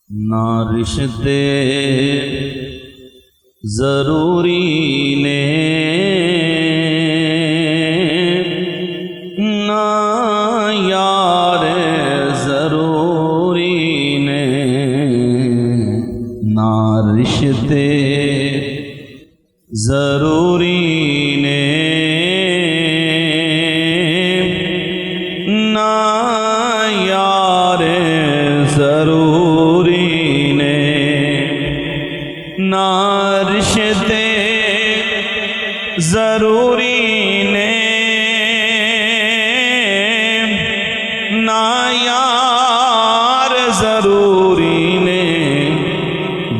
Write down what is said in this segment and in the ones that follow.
نہ رشتے ضروری نے نہ یار ضروری نے نہ رشتے ضروری نے نہ یار ضروری نے نہ رشتے ضروری نے نہ یار ضروری نے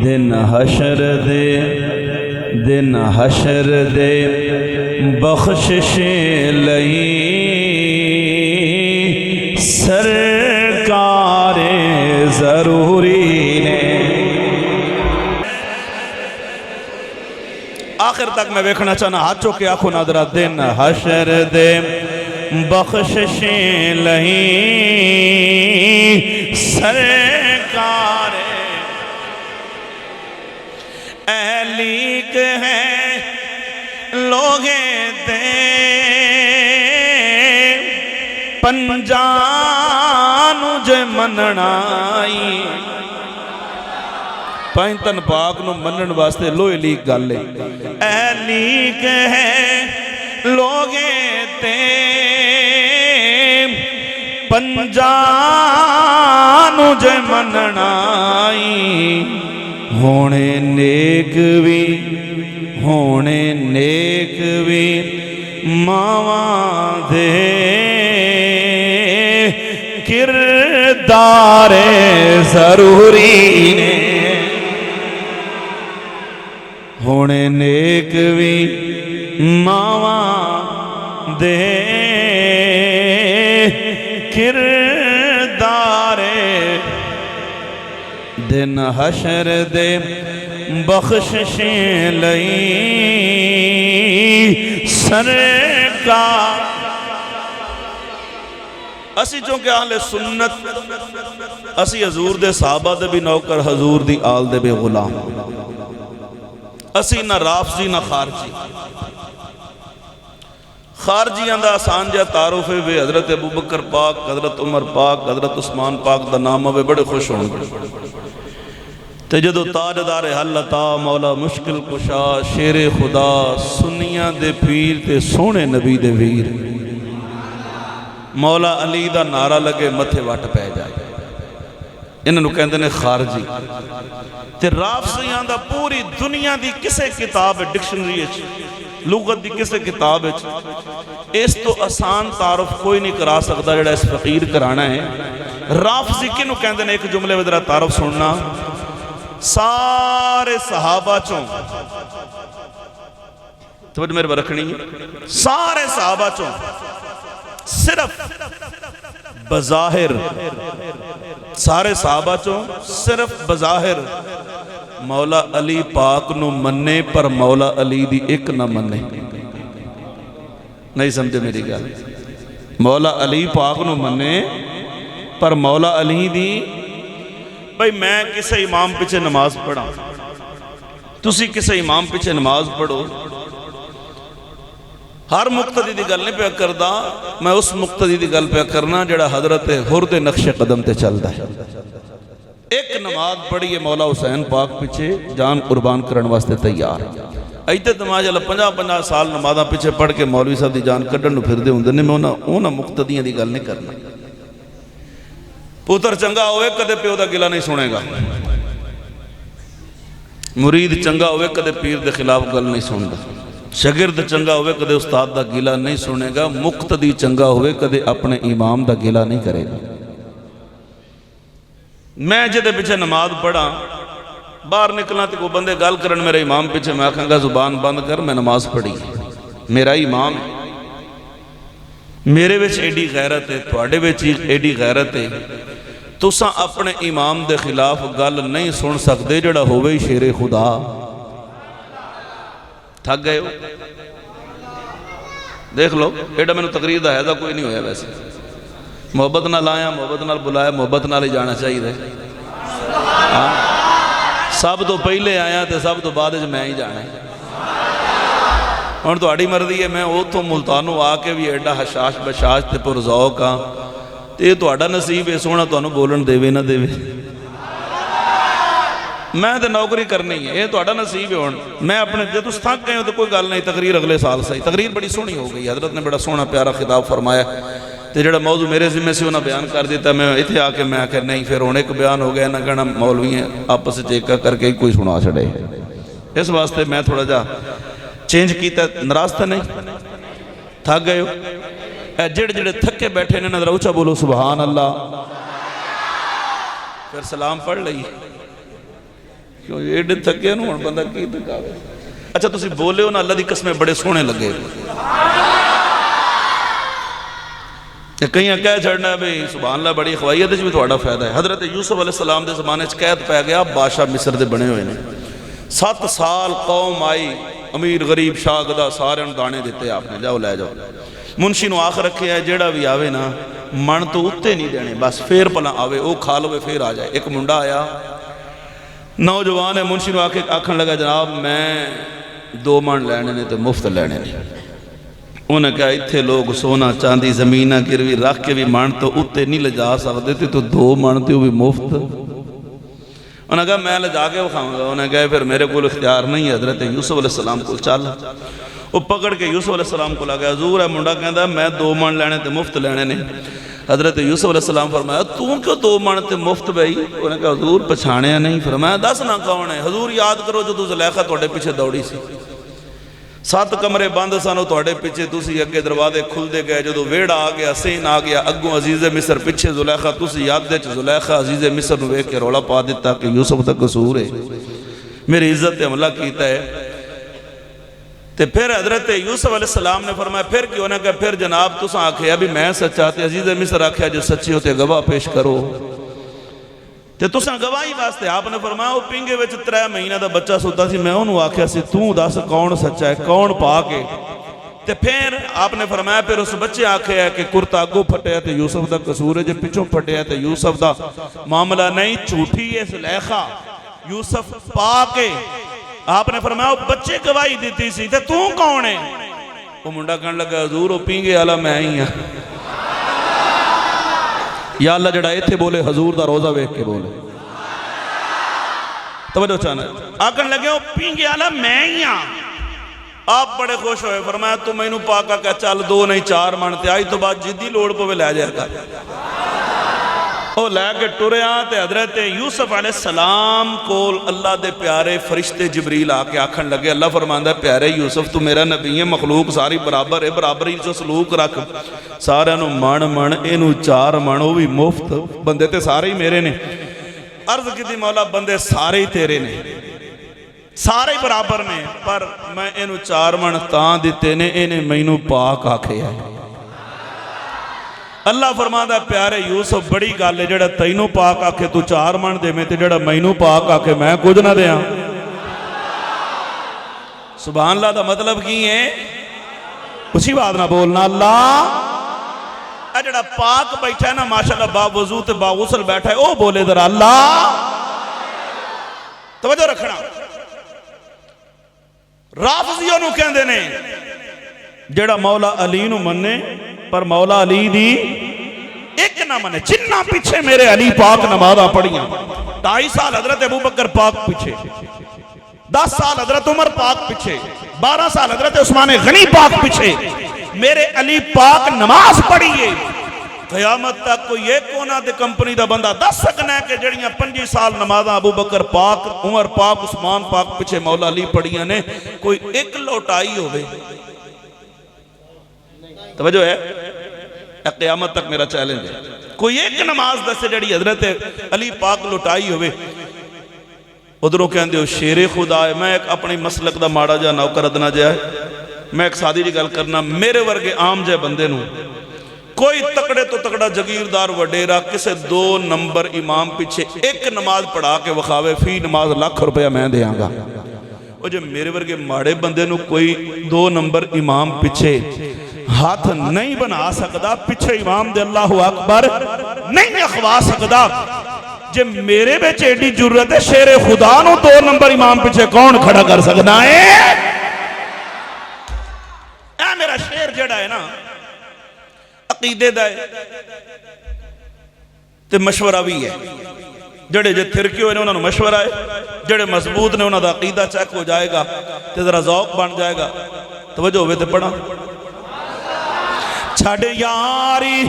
دن حشر دے بخشش لئی سرکار ضروری نے۔ آخر تک میں دیکھنا چاہنا، ہاتھ چوکے آنکھوں نادرہ، دن حشر دے بخشش لئی سرکار اہلیک ہیں لوگے دے پنجانو جے مننائی پائنتن پاک نو منن واسطے لوئے لیک گالے اہلیک ہیں لوگے دے پنجانو جے مننائی ہونے نیک بھی ماواں دے کردار ضروری نے ہونے نیک بھی ماواں دے کردار دن حشر دے بخشش لئی سرکار۔ اسی چونکہ اہل سنت اسی حضور دے صحابہ دے بھی نوکر، حضور دی آل دے بھی غلام، اسی نہ رافضی نہ خارجی۔ خارجیاں دا آسان جا تعارف ہے حضرت ابوبکر پاک، حضرت عمر پاک، حضرت عثمان پاک دا نام ہوئے بڑے خوش ہوں گے۔ تے جدو تاجدار حل عطا مولا مشکل کشا شیر خدا سنیاں دے پیر تے سونے نبی دے ویر مولا علی دا نعرہ لگے متھے وٹ پہ جائے، انہوں کہندے نے خارجی۔ تے رافضیاں دا پوری دنیا دی کسے کتاب ڈکشنری لغت دی کسے کتاب اس تو آسان تعارف کوئی نہیں کرا سکتا جڑا اس فقیر کرانا ہے۔ رافضی کنوں کہندے نے ایک جملے ودرہ تعارف سننا، سارے صحابہ چوں توجہ میرے برکھنی ہے، سارے صحابہ چوں صرف بظاہر، سارے صحابہ چوں صرف بظاہر مولا علی پاک نو مننے پر مولا علی دی ایک نہ مننے۔ نہیں سمجھے میری گل؟ مولا علی پاک نو مننے پر مولا علی دی بھئی میں کسے امام پیچھے نماز پڑھا، تسی کسے امام پیچھے نماز پڑھو، ہر مقتدی دی گل نہیں پہ کردہ، میں اس مقتدی دی گل پہ کرنا جڑا حضرت حرد نقش قدم تے چلتا ہے۔ ایک نماز پڑھی ہے مولا حسین پاک پیچھے جان قربان کرن واسطے تیار، ایتے تماج اللہ 50 سال نمازہ پیچھے پڑھ کے مولوی صاحب دی جان کڈن نو پھر دے ہوندے نے، میں انہاں مقتدیاں دی گل نہیں کرنا۔ پوتر چنگا ہوئے کدے پیو دا گلہ نہیں سنے گا، مرید چنگا ہوئے کدے پیر دے خلاف گل نہیں سنے گا، شاگرد چنگا ہوئے کدے استاد دا گلہ نہیں سنے گا، مقتدی چنگا ہوئے کدے اپنے امام دا گلہ نہیں کرے گا۔ میں جدے پیچھے نماز پڑھا باہر نکلنا تے کو بندے گل کرن میرے امام پیچھے، میں آکھاں گا زبان بند کر، میں نماز پڑھی، میرا امام ہے، میرے وچ ایڈی غیرت ہے، تھوڑے وچ ایڈی غیرت ہے، تساں اپنے امام دے خلاف گل نہیں سن سکتے جڑا ہوئے شیر خدا۔ تھک گئے ہو؟ دیکھ لو ایڈا میں نے تقریر دا حیدہ کوئی نہیں ہویا ویسے، محبت نہ لایا، محبت نہ بلایا، محبت نہ لے جانا چاہیے دے۔ سب تو پہلے آیا تو سب تو بعد میں ہی جانا ہے. ہوں تہاڈی مرضی ہے. میں اتوں ملتانوں آ کے بھی ایڈا حشاش بشاش تے پرذوق ہاں تے یہ تہاڈا نصیب ہے. سونا تمہیں بولن دے نہ دے. میں تو نوکری کرنی ہے. یہ تہاڈا نصیب ہے. ہوں میں اپنے جب تس تھک گئے ہو تو کوئی گل نہیں. تقریر اگلے سال صحیح. تقریر بڑی سونی ہو گئی. حضرت نے بڑا سونا پیارا خطاب فرمایا تے جڑا موضوع میرے ذمے سے انہاں بیان کر دیتا. میں اتنے آ کے میں آخر نہیں پھر ہوں ایک بیان ہو گیا نہ کہنا مولوی ہیں آپس چیک کر کے کوئی سنا چھڑے. اس واسطے میں تھوڑا جا چینج کیتا. ناراض تو نہیں؟ تھک گئے ہو؟ جڑے جڑے تھکے بیٹھے نے نظر اونچا بولو سبحان اللہ. پھر سلام پڑھ لئی. کیوں ایڈے تھکے نو ہن بندہ کی تھکاوے. اچھا تسی بولے ہو نا اللہ دی قسمیں بڑے سونے لگے. کہیں کہہ چھڑنا ہے بھئی سبحان اللہ بڑی خوائیت بھی تھوڑا فائدہ ہے. حضرت یوسف علیہ السلام دے زمانے قید پہ گیا. بادشاہ مصر دے بنے ہوئے نے. 7 سال قوم آئی امیر غریب شاگدہ سارے دانے دیتے آپ نے جاؤ لے جاؤ. منشی نو آخ رکھے ہے جیڑا بھی آوے نا من تو اتے نہیں دینے بس پھر پلا آوے او کھا لوے پھر آ جائے. ایک منڈا آیا نوجوان ہے. منشی نو آکھن لگا جناب میں 2 من لینے نے تو مفت لینے نے. انہیں کہا اتھے لوگ سونا چاندی زمینہ گروی رکھ کے بھی من تو اتے نہیں لجا سکتے تھے تو 2 من تے وہ بھی مفت. انہوں نے کہا میں لجا کے بکھاؤں گا. انہوں نے کہا پھر میرے کو اختیار نہیں ہے. حضرت یوسف علیہ السلام کو چل وہ پکڑ کے یوسف علیہ السلام کو لگا. حضور ہے منڈا کہندا میں 2 من لینے تے مفت لینے نے. حضرت یوسف علیہ السلام فرمایا تو کیوں 2 من تے مفت بھائی؟ انہوں نے کہا حضور پچھاڑیا نہیں. فرمایا دس نہ کون ہے. حضور یاد کرو جو زلیخا تواڈے پیچھے دوڑی سی. 7 کمرے بند سانو تواڈے پیچھے تسی اگے دروازے کھلدے گئے. جدو ویڑا آ گیا سین آ گیا اگوں عزیز مصر پیچھے زلیخا تسی یاد دے زلیخا عزیز مصر نو ویکھ کے رولا پا دیتا کہ یوسف دا قصور ہے میری عزت تے حملہ کیتا ہے. تے پھر حضرت یوسف علیہ السلام نے فرمایا پھر کیوں نہ کہ پھر جناب تساں آکھیا بھی میں سچا تے عزیز مصر آکھیا جو سچے ہوتے گواہ پیش کرو. تے تساں گواہی واسطے آپ نے فرمایا وہ پنگے وچ 3 مہینہ دا بچہ سوتا سی. میں انہوں آکھیا سی تو دس کون سچا ہے کون پاک ہے. تے پھر آپ نے فرمایا پھر اس بچے آکھیا ہے کہ کرتا اگوں پھٹیا تے یوسف دا قصور ہے. جو پچھوں پھٹیا تے یوسف دا معاملہ نہیں. جھوٹی ہے زلیخا یوسف پاک ہے. آپ نے فرمایا وہ بچے گواہی دیتی سی تے تو کون ہے؟ وہ منڈا کہنے لگا حضور وہ پینگے والا میں ہی ہاں. یا اللہ جڑا ایتھے بولے حضور دا روزہ ویکھ کے بولے. توجہ چاہنا آکھن لگے وہ پینگے والا میں ہی ہاں. آپ بڑے خوش ہوئے. فرمایا تو میں نو پاکا کہ چل 2 نہیں 4 من تے آئی تو بعد جدی لوڑ پوے لے جائے گا. وہ لے کے ٹریا تے حضرت یوسف علیہ السلام کو اللہ دے پیارے فرشتے جبریل آ کے آکھن لگے. اللہ فرماندا ہے پیارے یوسف تو میرا نبی ہے مخلوق ساری برابر ہے برابری سے سلوک رکھ. سارے نو من اینو 4 من وہ بھی مفت. بندے تے سارے ہی میرے نے. عرض کی مولا بندے سارے ہی تیرے نے سارے ہی برابر نے پر میں اینو 4 من تاں دیتے نے اینے مینو پاک آکھے ہے. اللہ فرماتا ہے پیارے یوسف بڑی گل ہے جڑا تینوں پاک آکھے تو 4 من دے میں تے جڑا مینوں پاک آکھے میں کچھ نہ دیاں. سبحان اللہ دا مطلب کی ہے اسی بات نہ بولنا. اللہ اے جڑا پاک بیٹھا ہے نا ماشاءاللہ با وضو تے با غسل بیٹھا ہے او بولے ذرا اللہ. توجہ رکھنا. رافضیوں نو کہندے نے جڑا مولا علی نو منے پر مولا علی دی ایک نہ منے. جنہ پیچھے میرے علی پاک نمازاں پڑھیاں 2.5 سال حضرت ابوبکر پاک پیچھے 10 سال حضرت عمر پاک پیچھے 12 سال حضرت عثمان غنی پاک پیچھے میرے علی پاک نماز پڑھیے. قیامت تک کوئی ایک کونا دے کمپنی دا بندہ دس سکنا ہے کہ جڑیاں 25 سال نمازاں ابوبکر پاک عمر پاک عثمان پاک پیچھے مولا علی پڑھیاں نے کوئی ایک لوٹائی ہوئے. توجہ ہے قیامت تک میرا چیلنج ہے کوئی ایک نماز دسے جڑی حضرت علی پاک لوٹائی ہوئے. ادھروں کہندے ہو شیر خدا ہے. میں ایک اپنی مسلک دا ماڑا جا نوکر ادنا جائے میں ایک سادی جی گل کرنا. میرے ورگے عام جائے بندے نو کوئی تکڑے تو تکڑا جگیردار وڈیرا کسے 2 نمبر امام پیچھے ایک نماز پڑھا کے وخاوے فی نماز ₹1,00,000 میں دیاں گا. وہ جو میرے ورگے ماڑے بندے نو کوئی 2 نمبر امام پیچھے ہاتھ نہیں بنا سکدا پیچھے امام دے اللہ اکبر نہیں اخوا سکدا. جے میرے بچ ایڈی جرت ہے شیر خدا نو 2 نمبر امام پیچھے کون کھڑا کر سکنا ہے؟ اے میرا شیر جڑا ہے نا عقیدے دا ہے تے مشورہ بھی ہے. جڑے جے تھرکی ہوئے نے انہوں نے مشورہ ہے، جڑے مضبوط نے انہوں دا عقیدہ چیک ہو جائے گا تے ذرا ذوق بن جائے گا. توجہ ہوئے تے پڑھا. چھڑ یاری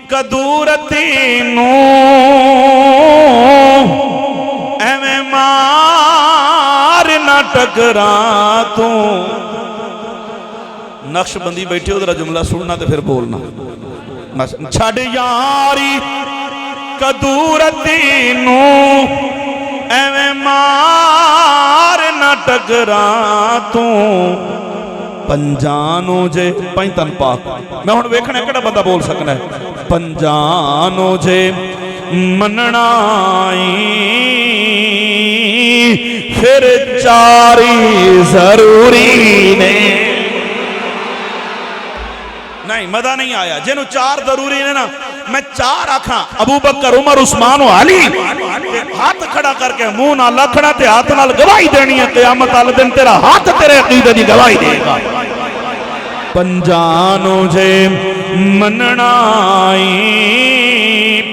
کدورتی نو ایویں مار نہ ٹکرا تو. نقش بندی بیٹھے ہو ذرا جملہ سننا تے پھر بولنا. چھڑ یاری کدورتی نو ایویں مار نہ ٹکرا تو. پنجانو جے پینتن پاک میں ہوں ویکھنے کڑا بندہ بول سکنا ہے. پنجانو جے مننائی پھر چاری ضروری نے. نہیں مدہ نہیں آیا. جنہوں 4 ضروری نے نا میں 4 آکھاں ابو بکر عمر عثمان و علی ہاتھ کھڑا کر کے منہ نہ لکھنا تے ہاتھ نال گواہی دینی ہے. قیامت والے دن تیرا ہاتھ تیرے عقیدے دی گواہی دے گا. پنجانو جے مننائی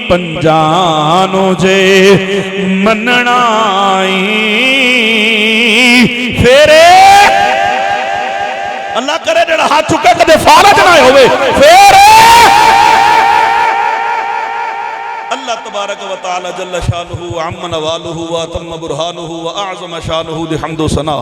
پنجانو جے مننائی پھر اللہ کرے جڑا ہاتھ چکے کدے فارغ نہ ہوئے. پھر اللہ تبارک و تعالی جل شانہ عم نوالہ واتم برہانہ واعظم شانہ لحمد و ثنا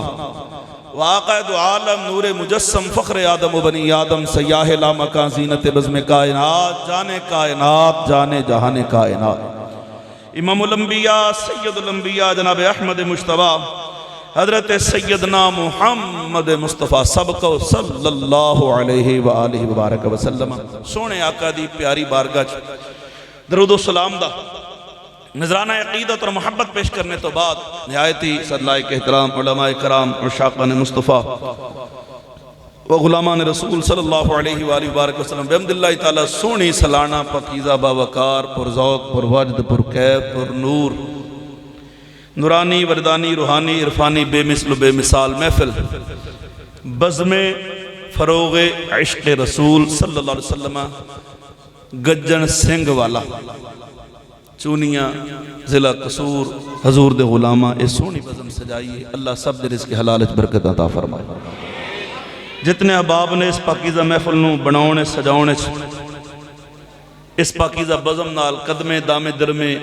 واقعد عالم نور مجسم فخر آدم و بنی آدم سیاہ لا مکان زینت بزم کائنات جانے کائنات جانے جہان کائنات. امام الانبیاء سید الانبیاء جناب احمد مجتبی حضرت سیدنا محمد مصطفیٰ سبق صلی اللہ علیہ وآلہ وبارک وسلم سونے آقا دی پیاری بارگاہ درود و سلام دا نذرانہ عقیدت اور محبت پیش کرنے تو بعد نہایتی صدلائے کے احترام علماء کرام عشاقان مصطفیٰ و غلامان رسول صلی اللہ علیہ وآلہ وبارک وسلم بحمد اللہ تعالی سونی سلانہ پاکیزہ باوقار پر ذوق پر وجد پر کیف پر نور نورانی وردانی روحانی عرفانی بے مثل و بے مثال محفل بزم فروغ عشق رسول صلی اللہ علیہ وسلم گجن سنگ والا چونیاں ضلع قصور حضور دے غلامہ اس سونی بزم سجائیے. اللہ سب دے رزق حلالت برکت عطا فرمائے. جتنے احباب نے اس پاکیزہ محفل نو بناؤنے سجاؤنے اس پاکیزہ بزم نال قدمے دامے درمے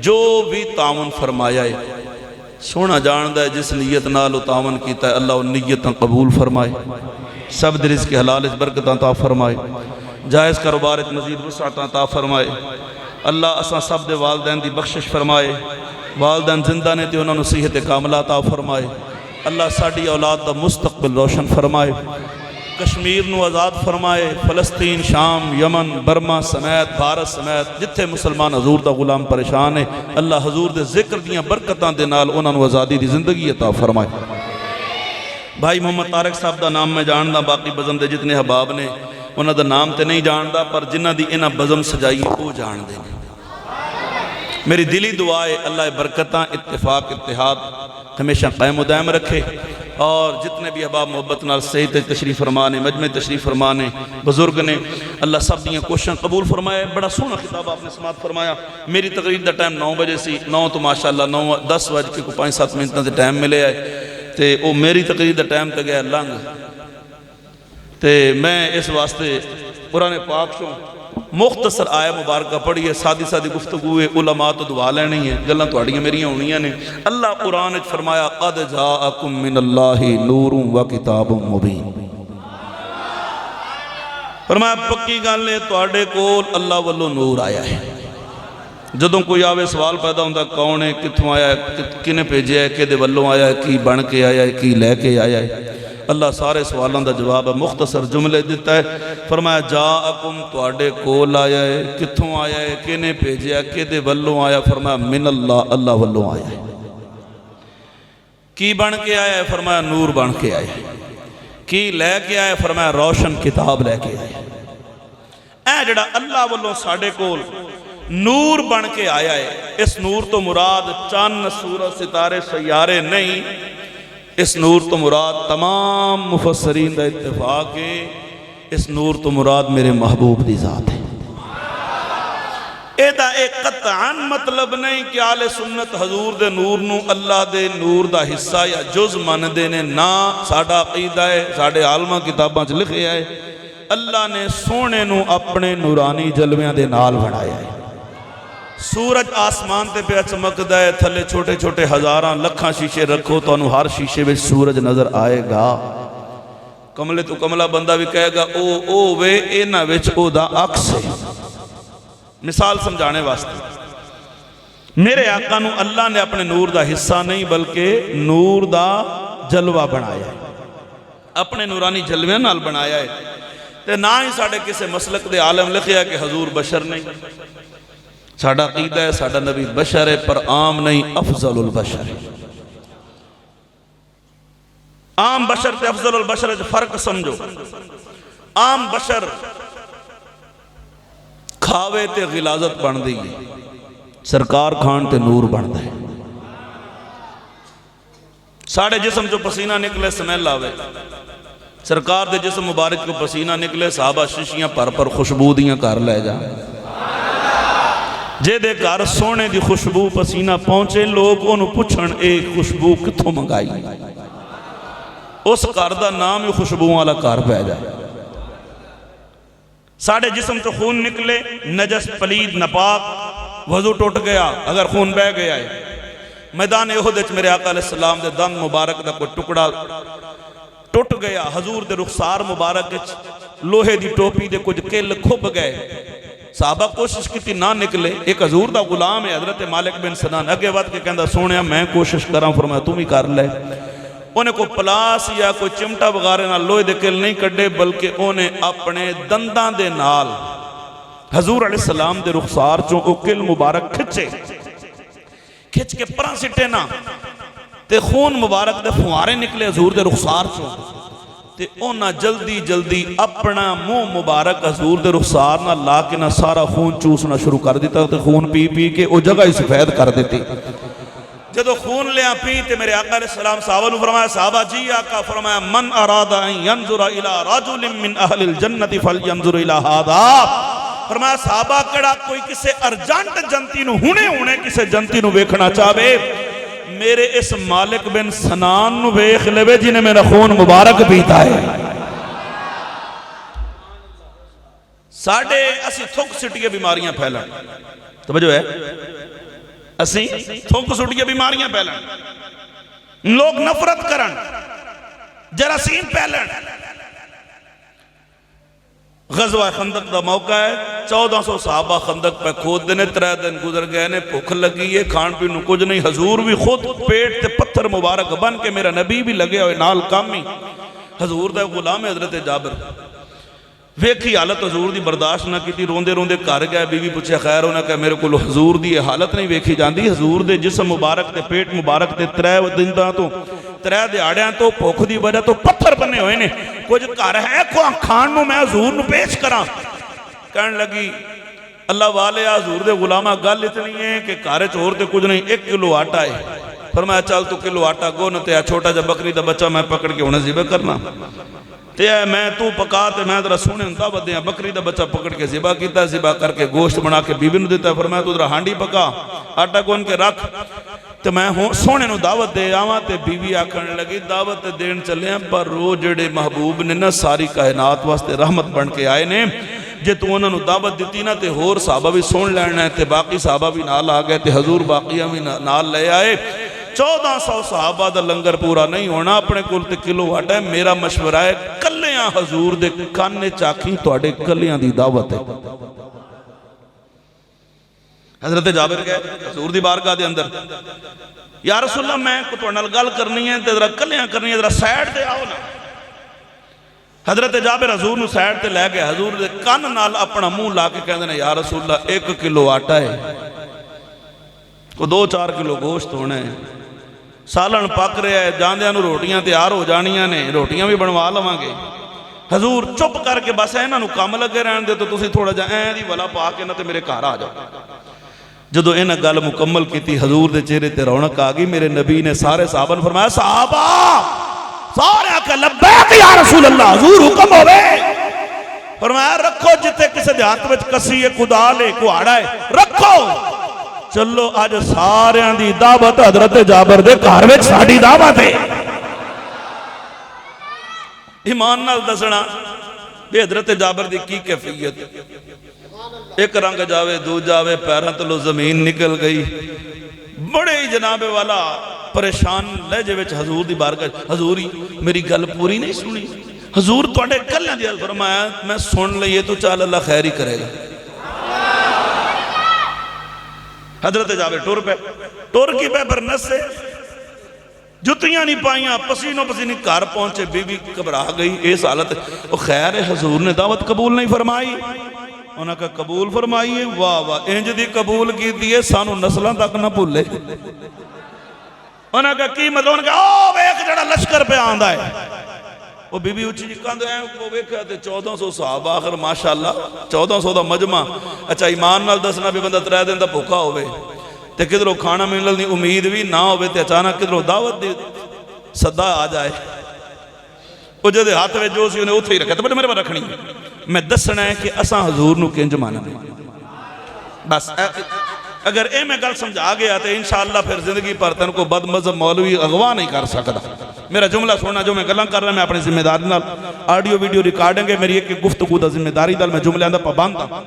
جو بھی تعاون فرمایا ہے سونا جاندہ ہے جس نیت نال تعاون کیتا ہے اللہ ان نیتاں قبول فرمائے. سب در رزق حلال اس برکتاں عطا فرمائے. جائز کاروبار مزید وسعت عطا فرمائے. اللہ اساں سب دے والدین دی بخشش فرمائے. والدین زندہ نے تے انہوں نے صحت کاملہ عطا فرمائے. اللہ ساڑی اولاد دا مستقبل روشن فرمائے. کشمیر نو آزاد فرمائے. فلسطین شام یمن برما سمیت بھارت سمیت جتھے مسلمان حضور دا غلام پریشان ہے اللہ حضور دے ذکر دیاں برکتاں دے نال انہوں نے آزادی دی زندگی عطا فرمائے. بھائی محمد طارق صاحب دا نام میں جاندا باقی بزم دے جتنے حباب نے انہوں دا نام تے نہیں جاندا پر جنہ دی انہ بزم سجائی وہ جان دے. میری دلی دعا ہے اللہ برکتاں اتفاق اتحاد ہمیشہ قائم و دائم رکھے اور جتنے بھی احباب محبت نال صحیح تشریف فرمانے مجمع تشریف فرمانے بزرگ نے اللہ سب دیاں کوششاں قبول فرمائے. بڑا سونا خطاب آپ نے سماعت فرمایا. میری تقریر دا ٹائم 9 بجے سی 9 تو ماشاءاللہ 10 بج کے 5-7 منٹوں سے ٹائم ملے ہے تے وہ میری تقریر دا ٹائم تے گیا لنگ تے میں اس واسطے قرآن پاک شوں مختصر آیہ مبارکہ پڑھی ہے. سادی سادی گفتگو ہے علماء تو دعا لینی ہے گلاں تہاڈیاں میریاں ہونیاں نے. اللہ قرآن وچ فرمایا قد جاءکم من اللہ نور و کتاب مبین. فرمایا پکی گل ہے تہاڈے کول اللہ والوں نور آیا ہے. جدوں کوئی آوے سوال پیدا ہوندا کون ہے کتھوں آیا ہے کنے بھیجیا ہے کدے والوں آیا ہے کی بن کے آیا ہے کی لے کے آیا ہے. اللہ سارے سوالوں دا جواب ہے مختصر جملے دیتا ہے. فرمایا جاءکم تواڈے کول آیا ہے کتھوں آیا ہے کنے بھیجیا کدے والوں آیا. فرمایا من اللہ اللہ والوں آیا ہے. کی بن کے آیا ہے فرمایا نور بن کے آیا ہے. کی لے کے آیا ہے فرمایا روشن کتاب لے کے آیا ہے. اے جڑا اللہ والوں ساڈے کول نور بن کے آیا ہے. اس نور تو مراد چند سورج ستارے سیارے نہیں، اس نور تو مراد تمام مفسرین دا اتفاق ہے، اس نور تو مراد میرے محبوب دی ذات ہے. ایدہ ایک قطعاً مطلب نہیں کہ آل سنت حضور دے نور نو اللہ دے نور دا حصہ یا جز من دے نے، نا ساڑھا عقیدہ ہے، ساڑھے عالمہ کتاباں چ لکھے ہے اللہ نے سونے نو اپنے نورانی جلویاں دے نال بنایا ہے. سورج آسمان تے پہ چمکدا ہے، تھلے چھوٹے چھوٹے ہزاراں لکھاں شیشے رکھو تو انہوں ہر شیشے میں سورج نظر آئے گا. کملے تو کملہ بندہ بھی کہے گا او وے اینا وچ او دا عکس ہے. مثال سمجھانے واسطے میرے آقا نو اللہ نے اپنے نور دا حصہ نہیں بلکہ نور دا جلوہ بنایا ہے، اپنے نورانی جلوے نال بنایا ہے. تے نہ ہی ساڑھے کسے مسلک دے عالم لکھیا کہ حضور بشر نہیں. ساڑھا عقیدہ ہے ساڑھا نبی بشر ہے پر عام نہیں، افضل البشر ہے. عام بشر تے افضل البشر ہے فرق سمجھو. عام بشر کھاوے تے غلازت بن دی ہے، سرکار کھان تے نور بن دے. ساڑھے جسم جو پسینہ نکلے سمیل آوے، سرکار دے جسم مبارک کو پسینہ نکلے صحابہ شیشیاں پر خوشبو دیاں کر لے جا. جے دے کار سونے دی خوشبو پسینہ پہنچے لوگ انہوں پوچھن ایک خوشبو کتھوں منگائی، اس کار دا نام ہی خوشبو والا کار پہ جائے. ساڑھے جسم تو خون نکلے نجس پلید نپاک وضو ٹوٹ گیا اگر خون بہ گیا ہے. میدان احد وچ میرے آقا علیہ السلام دے دم مبارک دا کوئی ٹکڑا ٹوٹ گیا، حضور دے رخسار مبارک وچ لوہے دی ٹوپی دے کچھ کل کھب گئے، صحابہ کوشش کی نہ نکلے. ایک حضور دا غلام ہے حضرت مالک بن سنان اگے وقت کے کہندہ سونیا میں کوشش کراں، فرمایا تم ہی کر لے. انہیں کوئی پلاس یا کوئی چمٹا وغیرہ نہ لوہے دے کل نہیں کڈے بلکہ انہیں اپنے دنداں دے نال حضور علیہ السلام دے رخسار چوں کو کل مبارک کھچ کے پران سٹے نا تے خون مبارک دے فوارے نکلے حضور دے رخسار چوں تے انہاں جلدی جلدی اپنا منہ مبارک حضور دے رخسار نہ لا کے نہ سارا خون چوسنا شروع کر دیتا تے خون پی پی کے او جگہ ہی سفید کر دیتی. جدو خون لیا پی تے میرے آقا علیہ السلام صحابہ نے فرمایا صحابہ جی آقا، فرمایا من اراد ان ينظر الى رجل من اہل الجنت فلینظر الى هذا. فرمایا صحابہ کڑا کوئی کسے ارجنٹ جنتی نو ہونے کسے جنتی نو ویکھنا چاہے میرے اس مالک بن سنان نو ویکھ لے جنہیں میرا خون مبارک پیتا ہے. ساڑھے اسی تھک سٹیے بیماریاں پھیلن، توجہ ہے اسی تھوک سٹیے بیماریاں پھیلن، لوگ نفرت کرن، جراثیم پھیلن. غزوہ خندق دا موقع ہے، 1400 صحابہ خندق پہ کھود دینے، 3 دن گزر گئے نے، بھوک لگی ہے، کھان پی نو کچھ نہیں. حضور بھی خود پیٹ تے پتھر مبارک بن کے میرا نبی بھی لگے ہوئے نال کامی. حضور دا غلام حضرت جابر ویکھی حالت حضور دی برداشت نہ کی، روندے روندے کر گئے. بی بی پوچھے خیر ہونا کہ میرے کو حضور دی حالت نہیں ویکھی جاندی. حضور دے جسم مبارک تے پیٹ مبارک تے 3 دن تو 3 دہاڑیاں تو بھوک دی وجہ تو پتھر بنے ہوئے نے. کچھ گھر ہے کھان نو میں حضور نو پیش کراں. کہنے لگی اللہ والے حضور دے غلامہ گل اتنی ہے کہ گھر چور تے کچھ نہیں، 1 کلو آٹا ہے. فرمایا چل تو کلو آٹا گو نہ تے چھوٹا جا بکری دا بچہ میں پکڑ کے انہیں ذبح کرنا تے میں تو پکا تے میں ذرا سونے دعوت دیاں. بکری دا بچہ پکڑ کے ذبح کیتا، ذبح کر کے گوشت بنا کے بی بی نو دیتا. فرمایا تو ذرا ہانڈی پکا آٹا گون کے رکھ تے میں سونے نو دعوت دے آواں. تے بی بی آکھن لگی دعوت دین چلے ہیں پر رو جڑے محبوب نے نا ساری کائنات واسطے رحمت بن کے آئے نے، جے تو انہوں نے دعوت دیتی نا تے ہور صحابہ بھی سن لینا ہے. تے باقی صحابہ بھی نال آ گئے تے حضور باقیہ بھی نال لے آئے. 1400 صحابہ دا لنگر پورا نہیں ہونا، اپنے کل تے کلو آٹا ہے. میرا مشورہ ہے کلیاں حضور دے کانے چاکھی توڑے کلیاں دی دعوت ہے. حضرت جابر گئے حضور دی بارگاہ دے اندر، یا رسول اللہ میں کو توڑنا گل کرنی ہے تے ذرا کلیاں کرنی ہے، ذرا سائڈ دے آؤ نا. حضرت جابر حضور نو سائڈ تے لے گئے، حضور دے کان نال اپنا منہ لا کے کہندے نے یا رسول اللہ 1 کلو آٹا ہے، کو 2-4 کلو گوشت ہونا ہے، سالن پک رہا ہے، جاندیاں نو روٹیاں تیار ہو جانیاں نے، روٹیاں بھی بنوا لواں گے. حضور چپ کر کے بس انہاں نو کم لگے رہن دے تو تسی تھوڑا جا این دی ولا پا کے نہ تے میرے گھر آ جاؤ. جدو انہیں گل مکمل کی حضور دے چہرے تے رونق آ گئی. میرے نبی نے سارے صحابہ نے فرمایا صحابہ سارے آکے لبیک یا رسول اللہ حضور حکم ہوئے. فرمایا رکھو جتے کسے دے ہاتھ وچ کسی ہے کدال ہے کہاڑا ہے رکھو. چلو آج سارے دی دعوت حضرت جابر دے گھر وچ ساڈی دعوت ہے. ایمان نال دسنا بے حضرت جابر دی کی کیفیت. ایک رنگ جاوے دو جاوے پیروں تلو زمین نکل گئی. بڑے ہی جناب والا پریشان لہجے وچ حضور دی بارگاہ. حضوری میری گل پوری نہیں سنی. حضور تواڈے کلیاں دی فرمایا میں سن لئیے تو چال اللہ خیر ہی کرے گا. حضرت جابر ٹور کی پہ پر نس سے جتیاں نہیں پائیاں پسینوں پسینے گھر پہنچے. بی بی گھبرا گئی اس حالت. وہ خیر ہے حضور نے دعوت قبول نہیں فرمائی. انہاں کا قبول فرمائیے. واہ واہ انج دی قبول کی دیئے سانو نسلوں تک نہ بھولے. انہاں کا کی مطلب انہاں کا او ایک جڑا لشکر پہ آندہ ہے. وہ بی بی اچھی جی کہاں دے ہیں وہ ویکھا تے 1400 صحابہ آخر ماشاءاللہ 1400 دا مجمع. اچھا ایمان نال دسنا بھی بندہ 3 دن دا بھوکا ہوئے تے کدھروں کھانا ملنے دی امید بھی نہ ہوئے تے اچانک کدھروں دعوت دی صدا آ جائے. وہ جدے ہاتھ میں جو سی انہیں اتھے ہی رکھا تو میرے بار رکھنی میں دسنا ہے کہ اساں حضور نو کنج مانا بس. اگر اے میں گل سمجھا گیا تو انشاءاللہ پھر زندگی پر تن کو بد مذہب مولوی اغوا نہیں کر سکتا. میرا جملہ سننا جو میں گلاں کر رہا میں اپنی ذمہ داری نال آڈیو ویڈیو ریکارڈنگ ہے میری ایک گفتگو دا ذمہ داری دال میں جملے اندر پابند ہاں.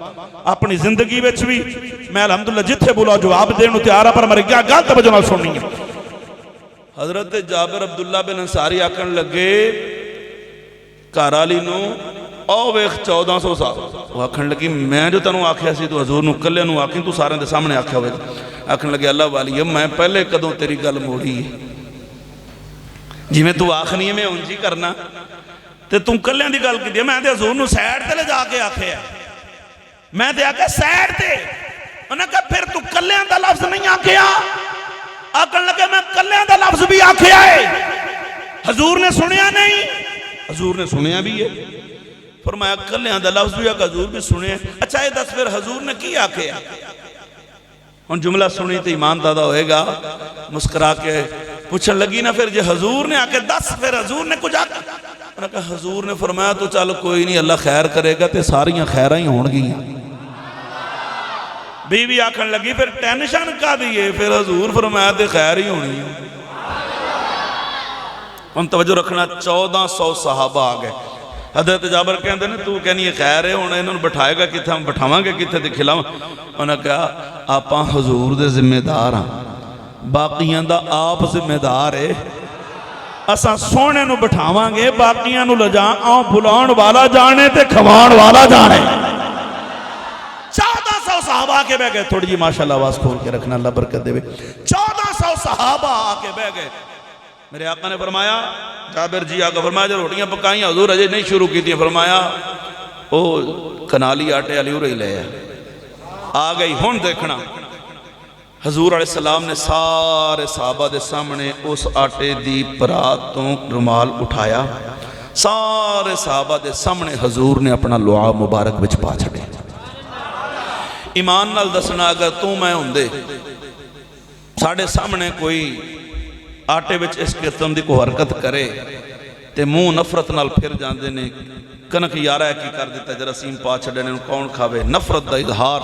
اپنی زندگی وچ بھی میں الحمدللہ جتھے بولا جواب دین تیار پر ہماری کیا گل توجہ نال سننی ہے. حضرت جابر عبداللہ بن انصاری آکھن لگے گھر والی نو او ویکھ 1400 سال. وہ آکھن لگی میں جو تینوں آکھیا سی تو حضور نو کلے نو آکھیں تو سارے دے سامنے آکھیا ہوئے. آکھن لگے اللہ والی میں پہلے کدوں تیری گل موڑی ہے جی میں تو آخنی ہے میں انجی کرنا تے تم کلیاں دی گل کی دیا. میں تے حضور نو سیڈ تے لے جا کے آکھیا میں تے آکھیا سیڈ تے. انہاں کہا پھر تو کلیاں دا لفظ نہیں آکھیا. آکھن لگے میں کلیاں دا لفظ بھی آکھیا ہے حضور نے سنیا نہیں. حضور نے سنیا بھی ہے. فرمایا کلیاں دا لفظ بھی آکھا حضور بھی سنیا. اچھا یہ دس پھر حضور نے کی آکھیا. ان جملہ سنی تو ایمان دادا ہوئے گا. مسکرا کے پوچھن لگی نا پھر جی حضور نے آکے دس پھر حضور نے کچھ آکا. انہوں نے کہا حضور نے فرمایا تو چل کوئی نہیں اللہ خیر کرے گا تے ساریاں خیرہ ہی ہون گئی ہیں. بی بی آکھن لگی پھر ٹینشن کا دیئے پھر حضور فرمایا تے خیر ہی ہونی ہے. ہم توجہ رکھنا 1400 صحابہ آگئے. حضرت جابر کہندے نے تو کہنی یہ خیر ہے انہوں نے بٹھائے گا کتھے ہم بٹھاواں گے کتھے تے کھلاواں. انہوں نے کہا آپاں حضور دے ذمہ دار ہاں باقیاں دا آپ ذمہ دار ہے. اساں سونے نو بٹھاواں گے باقیاں نو لجاں آؤں بھلان والا جانے تے کھوان والا جانے. 1400 صحابہ آکے بہ گئے. تھوڑی جی ماشاءاللہ آواز کھول کے رکھنا اللہ برکت دے. 1400 صحابہ آکے بہ گئے. میرے آقا نے فرمایا جابر جی آقا فرمایا جو روٹیاں پکائیں حضور اجے نہیں شروع کی تھی. فرمایا او کنالی آٹے علی رہی لے آ گئی. ہون دیکھنا حضور علیہ السلام نے سارے صحابہ دے سامنے اس آٹے دی پراتوں رمال اٹھایا. سارے صحابہ دے سامنے حضور نے اپنا لعا مبارک بچ پا چھڑے. ایمان نال دسنا اگر تو میں ہوں دے ساڑھے سامنے کوئی آٹے وچ اس قسم دی کو حرکت کرے تے منہ نفرت نال پھر جاندے نے کنک یارہ ہے کی کر دیتا جرسیم پا چھڑے نے کون کھاوے نفرت دا اظہار.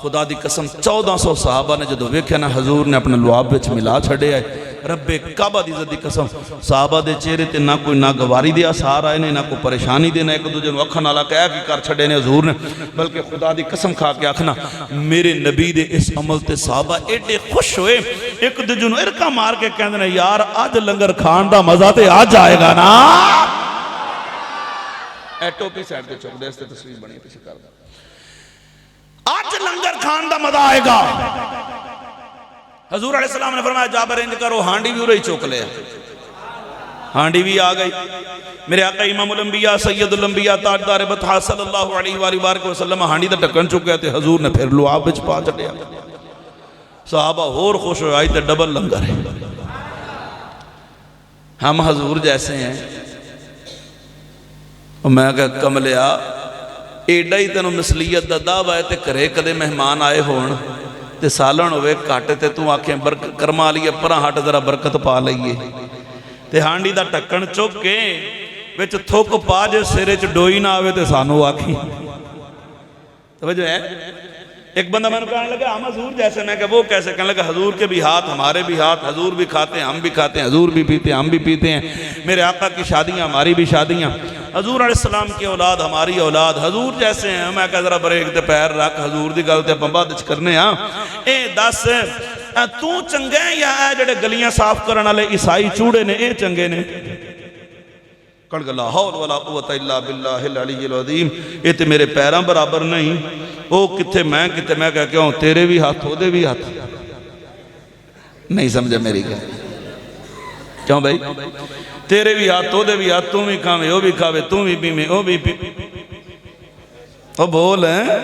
خدا دی قسم 1400 صحابہ نے جدو ویکھیا نا حضور نے اپنے لعاب وچ ملا چھڑے آئے. رب کعبہ دی عزت دی قسم صحابہ دے چہرے تے نہ کوئی ناگواری دے آثار آئے نے نہ کوئی پریشانی دے نہ ایک دوجے نو اکھن والا کہہ کی کر چھڑے نے حضور نے. بلکہ خدا دی قسم کھا کے آکھنا میرے نبی دے اس عمل تے صحابہ ایڈے خوش ہوئے ایک دوجے نو ارکا مار کے کہندے نے یار آج لنگر کھان دا مزہ تے آج آئے گا نا. اے ٹوپی سائڈ تے چوک دے اس تے تصویر بنی پیچھے کر دا. آج لنگر کھان دا مزہ آئے گا. حضور علیہ السلام نے فرمایا جابر انج کرو ہانڈی بھی رہی چوک لے. ہانڈی بھی آ گئی. میرے آقا امام الانبیاء سید الانبیاء تاجدار بطحا صلی اللہ علیہ وآلہ وسلم ہانڈی دا ٹکن چک گئے تھے. حضور نے پھر لعاب وچ پا چھڑیا. صحابہ اور خوش ہو آئی تے ڈبل لنگر ہے. ہم حضور جیسے ہیں. میں کہا کملیا ایڈا ہی تینوں مثلیت دا دعویٰ ہے تے کرے کدے مہمان آئے ہون تے سالن ہوئے کھاٹے تے تو آنکھیں کرما لیے پرہ ہٹ ذرا برکت پا لئیے تے ہانڈی دا ٹکن چک کے وچ تھوک پا جے سرے چ ڈوئی نہ آوے تے سانو آکھی توجہ ہے ایک بندہ میں نے کہنے لگا ہم حضور جیسے میں کہ وہ کیسے کہنے لگا حضور کے بھی ہاتھ ہمارے بھی ہاتھ حضور بھی کھاتے ہیں ہم بھی کھاتے ہیں حضور بھی پیتے ہیں ہم بھی پیتے ہیں میرے آقا کی شادیاں ہماری بھی شادیاں حضور علیہ السلام کی اولاد ہماری اولاد حضور جیسے ہیں میں کہا ذرا بریک دے پیر رکھ حضور دی گل تے پمبا دچ کرنے ہاں اے دس تو چنگے یا اے جڑے گلیاں صاف کرن والے عیسائی چوڑے نے اے چنگے نے کڑ لا حول ولا قوت الا باللہ العلی العظیم اے تے میرے پیراں برابر نہیں او کتے میں کہا کیوں تیرے بھی ہاتھ ہو دے بھی ہاتھ نہیں سمجھا میری کہ کیوں بھائی تیرے بھی ہاتھ ہو دے بھی ہاتھ تم بھی کھاوے او بھی کھاوے تم بھی پیمے او بھی پیمے او بول ہیں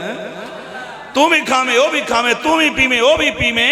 تم بھی کھاوے او بھی کھاوے تم بھی پیمے او بھی پیمے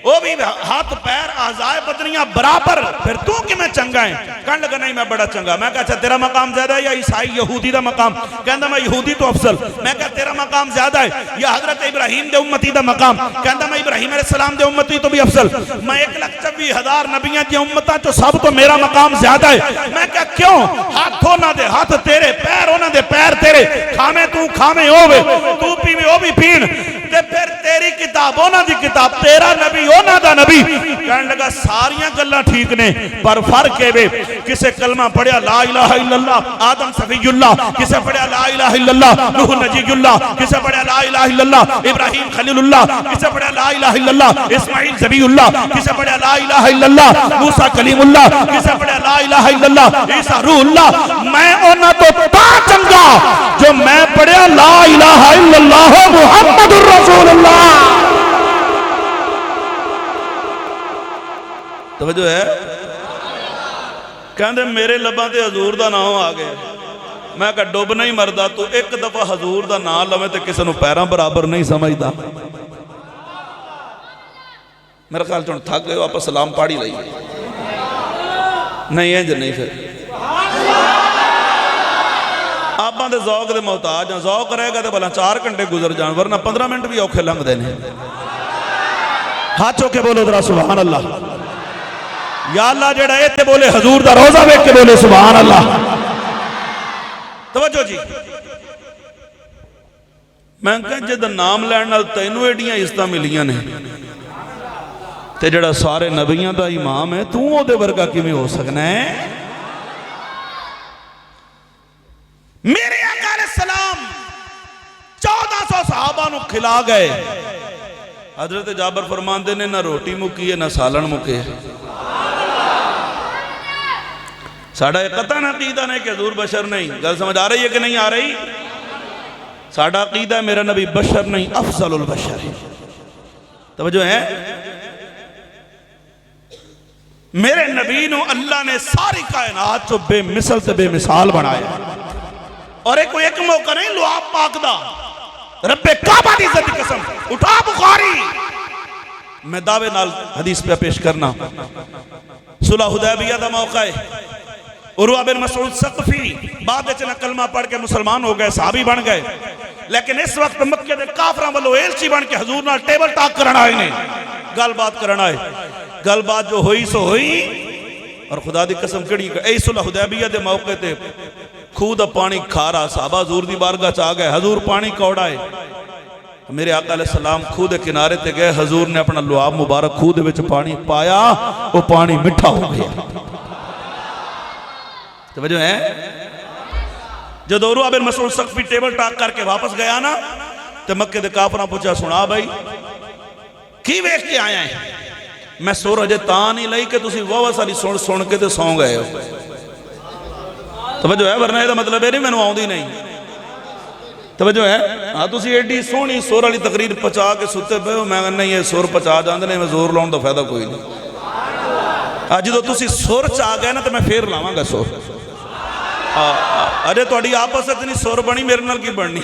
وہ بھی ہاتھ پیر آزائے بدنیاں برابر پھر تو کہ میں چنگا ہے کہنے لگا نہیں میں بڑا چنگا میں کہا اچھا تیرا مقام زیادہ ہے یا عیسائی یہودی دا مقام کہندہ میں یہودی تو افضل میں کہا تیرا مقام زیادہ ہے یا حضرت ابراہیم دے امتی دا مقام کہندہ میں ابراہیم علیہ السلام دے امتی تو بھی افضل میں 1,24,000 نبیاں دی امتاں تو سب تو میرا مقام زیادہ ہے میں کہا کیوں ہاتھ ہونا دے ہاتھ تیرے پیر ہونا دے پیر تیرے کھامے تو کھامے ہووے تو پیوے ہو بھی پین تے پھر تیری کتاب ہونا دی کتاب تیرا نبی ہونا دا نبی کہنے لگا ساریاں گلہ ٹھیک نے پر فرق ہے بے کسے کلمہ پڑھیا لا الہ الا اللہ آدم صفی اللہ کسے پڑھیا لا الہ الا اللہ نوح نجی اللہ کسے پڑھیا لا الہ الا اللہ ابراہیم خلیل اللہ کسے پڑھیا لا الہ الا اللہ اسماعیل زبی اللہ کسے پڑھیا لا الہ الا اللہ موسیٰ کلیم اللہ کسے پڑھیا لا الہ الا اللہ عیسیٰ روح اللہ میں اونا تو تا چنگا جو میں پڑھیا لا الہ الا اللہ محمد الرسول اللہ توجہ ہے کہندے میرے لباں تے حضور دا نام آ گئے میں کہا ڈوب نہیں مردہ تو ایک دفعہ حضور دا نام لویں تے کسے نو پیراں برابر نہیں سمجھدا میرا خیال چون تھک گئے واپس سلام پاڑی لئی نہیں ہے جو نہیں پھر آپاں دے ذوق دے محتاج ہیں ذوق رہے گا تے بھلا 4 گھنٹے گزر جان ورنہ 15 منٹ بھی اوکھے لنگ دینے ہاتھ چوکے بولو ذرا سبحان اللہ یا اللہ جڑا ایتے بولے حضور دا روزہ بیٹھ کے بولے سبحان اللہ توجہ جی میں کہا جدہ نام لینا تینوں ایڈیاں عزتاں ملیاں نے تے جڑا سارے نبیاں دا امام ہے تو او دے ورگا کی میں ہو سکنا ہے میرے آقا علیہ السلام 1400 صحابہ نو کھلا گئے حضرت جابر فرماندے نے نہ روٹی مکی ہے نہ سالن مکے ساڑھا ایک قطعہ عقیدہ نہیں کہ حضور بشر نہیں گل سمجھ آ رہی ہے کہ نہیں آ رہی ساڑھا عقیدہ ہے میرا نبی بشر نہیں افضل البشر ہے توجہ ہے میرے نبی نو اللہ نے ساری کائنات جو بے مثل سے بے مثال بنایا اور ایک موقع نہیں لعاب پاک دا رب کعبہ دی عزت قسم اٹھا بخاری میں دعوے نال حدیث پہ پیش کرنا صلح حدیبیہ دا موقع ہے عروہ بن مسعود ثقفی بعد چنا کلمہ پڑھ کے مسلمان ہو گئے صحابی بن گئے لیکن اس وقت مکہ دے کافران والو ایلچی بن کے حضور نال ٹیبل ٹاک کرنا آئے نے گل بات کرنا آئے گل بات جو ہوئی سو ہوئی اور خدا دی قسم کڑی اے صلح حدیبیہ دے موقع تے خود پانی کھارا صحابہ حضور دی بارگاہ چاہ گئے حضور پانی کوڑائے میرے آقا علیہ السلام خود کنارے تے گئے حضور نے اپنا لعاب مبارک خود وچ پانی پایا وہ پانی مٹھا ہو گیا توجہ ہے جب عروہ بن مسعود ثقفی ٹیبل ٹاک کر کے واپس گیا نا تو مکہ دے کافراں پوچھا سنا بھائی کی ویکھ کے آیا ہے میں سور اجے تاں نہیں لئی کہ تسی وہ ساری سن کے تے سو گئے ہو توجہ ہے ورنہ یہ مطلب ہے نہیں میں نے آؤں دی نہیں توجہ ہے ہاں تسی ایڈی سونی سور والی تقریر پچا کے ستے پہ ہو میں نہیں یہ سور پچا جاندے نہیں میں زور لاؤں تو فائدہ کوئی نہیں جدو تسی سور چاہ گئے نا تو میں پھر لاواں گا سور اجے تہاڈی آپس اتنی سور بنی میرے نال کی بننی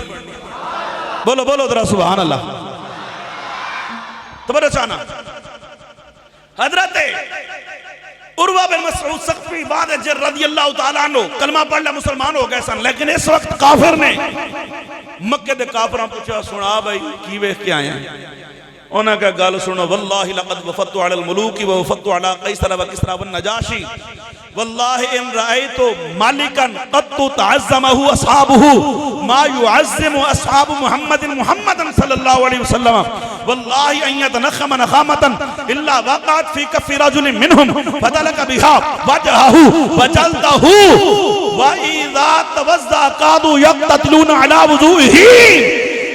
بولو بولو ذرا سبحان اللہ توجہ چاہنا حضرت عروہ بن مسعود ثقفی بعد اجر رضی اللہ تعالیٰ عنہ کلمہ پڑھ لے مسلمان ہو گئے سن لیکن اس وقت کافر نے مکہ دے کافراں پوچھا سنا بھائی کی ویکھ کے آئے ہیں انہوں نے کہا گال سنو واللہ لقد وفدت علی الملوک ووفدت علی قیصر و کسری والنجاشی واللہ ان رأیت مالکا قد تعظمہ اصحابہ ما يعظم اصحاب محمد صلی اللہ علیہ وسلم واللہ ان يتنخم نخامتا الا وقعت فی کف رجل منہم فدلک بها وجہہ وجلدہ وَإِذَا تَوَزَّا قَادُوا يَقْتَتْلُونَ عَلَى وُضُوئِهِ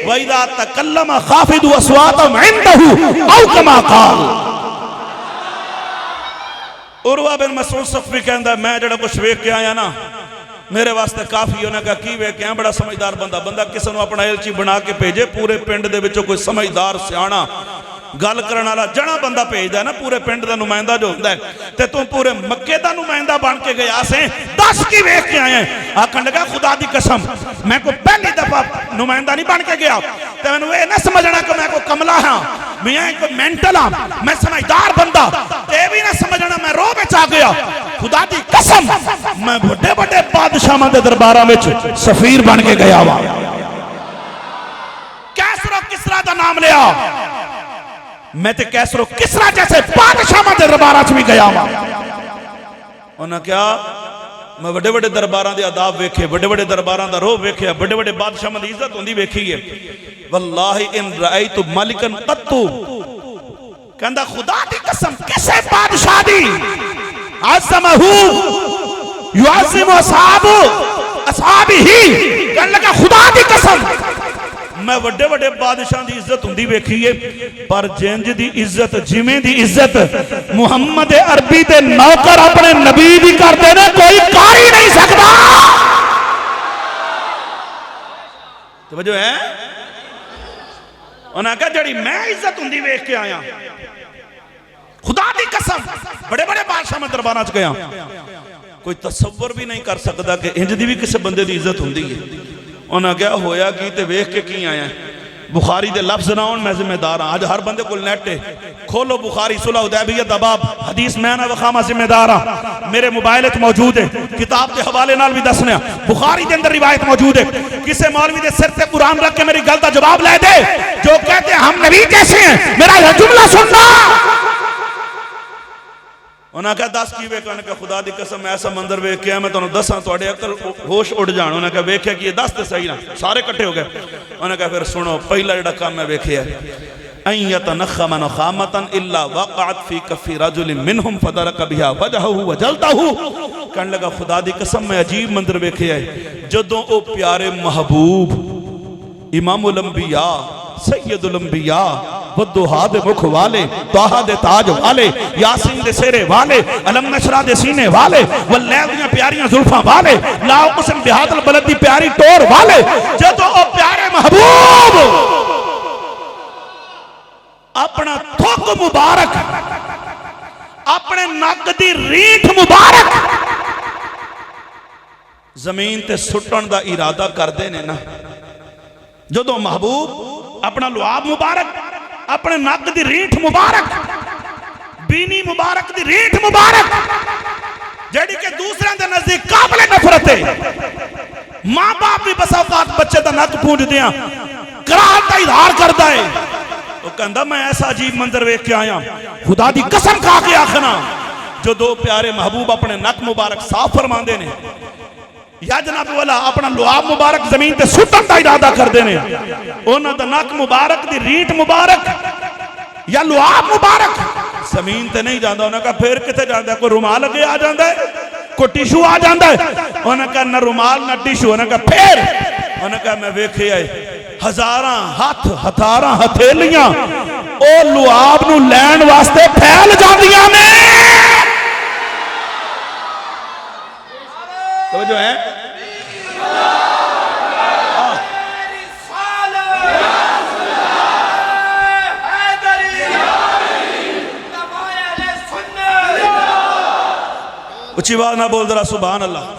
وَإِذَا تَكَلَّمَ خَافِدُ أَصْوَاتَهُمْ عِنْدَهُ أَوْ كَمَا قَالَ عروہ بن مسعود ثقفی کہندہ ہے میں جڑا کچھ ویکھ کے آیا نا میرے واسطے کافی ہونے کا کی ویکھ کے آیا بڑا سمجھدار بندہ کسے نو اپنا ایلچی بنا کے بھیجے پورے پنڈ دے وچوں کوئی سمجھدار سیاںا گل کرن والا جڑا بندہ بھیجدا ہے نا پورے پنڈ دا نمائندہ جو ہوندا ہے تے تو پورے مکے دا نمائندہ بن کے گیا سے 10 کی ویکھ کے آئے ہیں آکھن لگا خدا دی قسم میں کو پہلی دفعہ نمائندہ نہیں بن کے گیا تے میں نے نہ سمجھنا کہ میں کو کملا ہاں میں ایک مینٹل ہاں میں سمجھدار بندہ تے بھی نہ سمجھنا میں رو وچ آ گیا خدا دی قسم میں بڑے بڑے بادشاہاں دے درباراں وچ سفیر بن کے گیا وا کیسر و کسریٰ دا نام لیا میں تے کیسر و کسریٰ جیسے بادشاہ دے درباراں بھی گیا ہوا انہاں کیا میں بڑے بڑے درباراں دے آداب ویکھے بڑے بڑے درباراں دا روح ویکھے بڑے بڑے بادشاہ دی عزت ہوندی ویکھی ہے واللہ ان رأیت ملکن قطو کہندہ خدا دی قسم کسے بادشاہ دی عظمہو یعظم اصحابی ہی کہنے لگا خدا دی قسم میں وڈے وڈے بادشاہ دی عزت ہندی ویکھیے پر جنج دی عزت جمیں دی عزت محمد عربی دے نوکر اپنے نبی دی کر دینے کوئی کار ہی نہیں سکتا توجہ ہے انہاں کہا جڑی میں عزت ہندی ویکھ کے آیا خدا دی قسم بڑے بڑے بادشاہ میں درباراں چ گیا کوئی تصور بھی نہیں کر سکتا کہ انج دی بھی کسے بندے دی عزت ہندی ہے انہاں کیا ہویا کی تے ویکھ کے کی آیا بخاری دے لفظ نہ ہون میں ذمہ دار ہاں آج ہر بندے کو نیٹ ہے کھولو بخاری صلح حدیبیہ دا باب حدیث میں نہ وخامہ ذمہ دار ہاں میرے موبائل وچ موجود ہے کتاب دے حوالے نال بھی دسنے بخاری دے اندر روایت موجود ہے کسے مولوی دے سر تے قرآن رکھ کے میری گل دا جواب لے دے جو کہتے ہیں ہم نبی کیسے ہیں میرا یہ جملہ سننا انہاں کہا 10 کی ویکھا انہاں کہا خدا دی قسم ایسا منظر ویکھیا میں تو دساں توڑے عقل ہوش اڑ جان انہاں کہا ویکھیا کہ یہ 10 تے صحیح نہ سارے کٹھے ہو گئے انہاں کہا پھر سنو پہلا جڑا کام میں ویکھیا ان یتنخم نخامتا الا وقعت فی کف رجل منہم فدرک بها وجہہ وجلدہ کہنے لگا خدا دی قسم میں عجیب منظر ویکھیا ہے جدوں او پیارے محبوب امام الانبیاء سید الانبیاء والدہا دے مکھ والے طہا دے تاج والے یاسین دے سیرے والے علم نشرہ دے سینے والے واللیل دیاں پیاریاں ظلفاں والے لا اقسم بہاد البلد دی پیاری ٹور والے جدو او پیارے محبوب اپنا تھوک مبارک اپنے نک دی ریٹھ مبارک زمین تے سٹن دا ارادہ کر دینے نا جدو محبوب اپنا لعاب مبارک اپنے نک دی ریٹھ مبارک بینی مبارک دی ریٹھ مبارک جیڑی کہ دوسرے دے نزدیک قابل نفرت ہے ماں باپ بھی بس اوقات بچے دا نک پونج دیاں کراہت دا اظہار کردا ہے وہ کہندا میں ایسا عجیب منظر ویکھ کے آیا خدا دی قسم کھا کے آخنا جو دو پیارے محبوب اپنے نک مبارک صاف فرماندے نے یا جناب والا اپنا لعاب مبارک زمین تے سٹن دا ارادہ کر دینے انہاں دا نک مبارک دی ریٹ مبارک یا لعاب مبارک زمین تے نہیں جاندہ انہاں کا پھر کتے جاندہ ہے کوئی رومال لگے آ جاندہ ہے کوئی ٹیشو آ جاندہ ہے انہاں کا نہ رومال نہ ٹیشو انہاں کا پھر انہاں کا میں ویکھے آئے ہزاراں ہاتھ ہتھاراں ہتھیلیاں او لعاب نو لین واسطے پھیل جاندیاں میں توجہ ہے اچھی بات نہ بول ذرا سبحان اللہ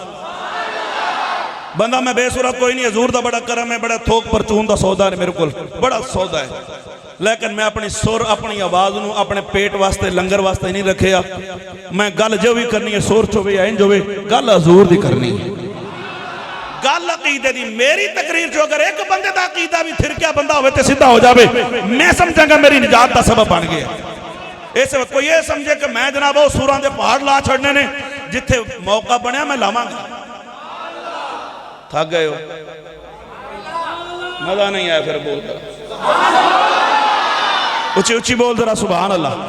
بندہ میں بے صورت کوئی نہیں حضور دا بڑا کرم ہے بڑا تھوک پرچون دا سودا ہے میرے کل بڑا سودا ہے لیکن میں اپنی سور اپنی آواز نو اپنے پیٹ واسطے لنگر واسطے نہیں رکھیا میں گل جو بھی کرنی ہے سور چوے یا ان جو بھی گل حضور دی کرنی ہے گل عقیدے دی میری تقریر جو اگر ایک بندے دا عقیدہ بھی پھرکیا بندہ ہوئے تے سیدھا ہو جاوے میں سمجھاں گا میری نجات دا سبب بن گیا ایسے وقت کوئی یہ سمجھے کہ میں جناب وہ سوراں دے پہاڑ لا چھڑنے نے جتھے موقع بنیا میں لاواں گا تھک گئے ہو مزہ نہیں آیا پھر بول کر اچھی اچھی بول ذرا سبحان اللہ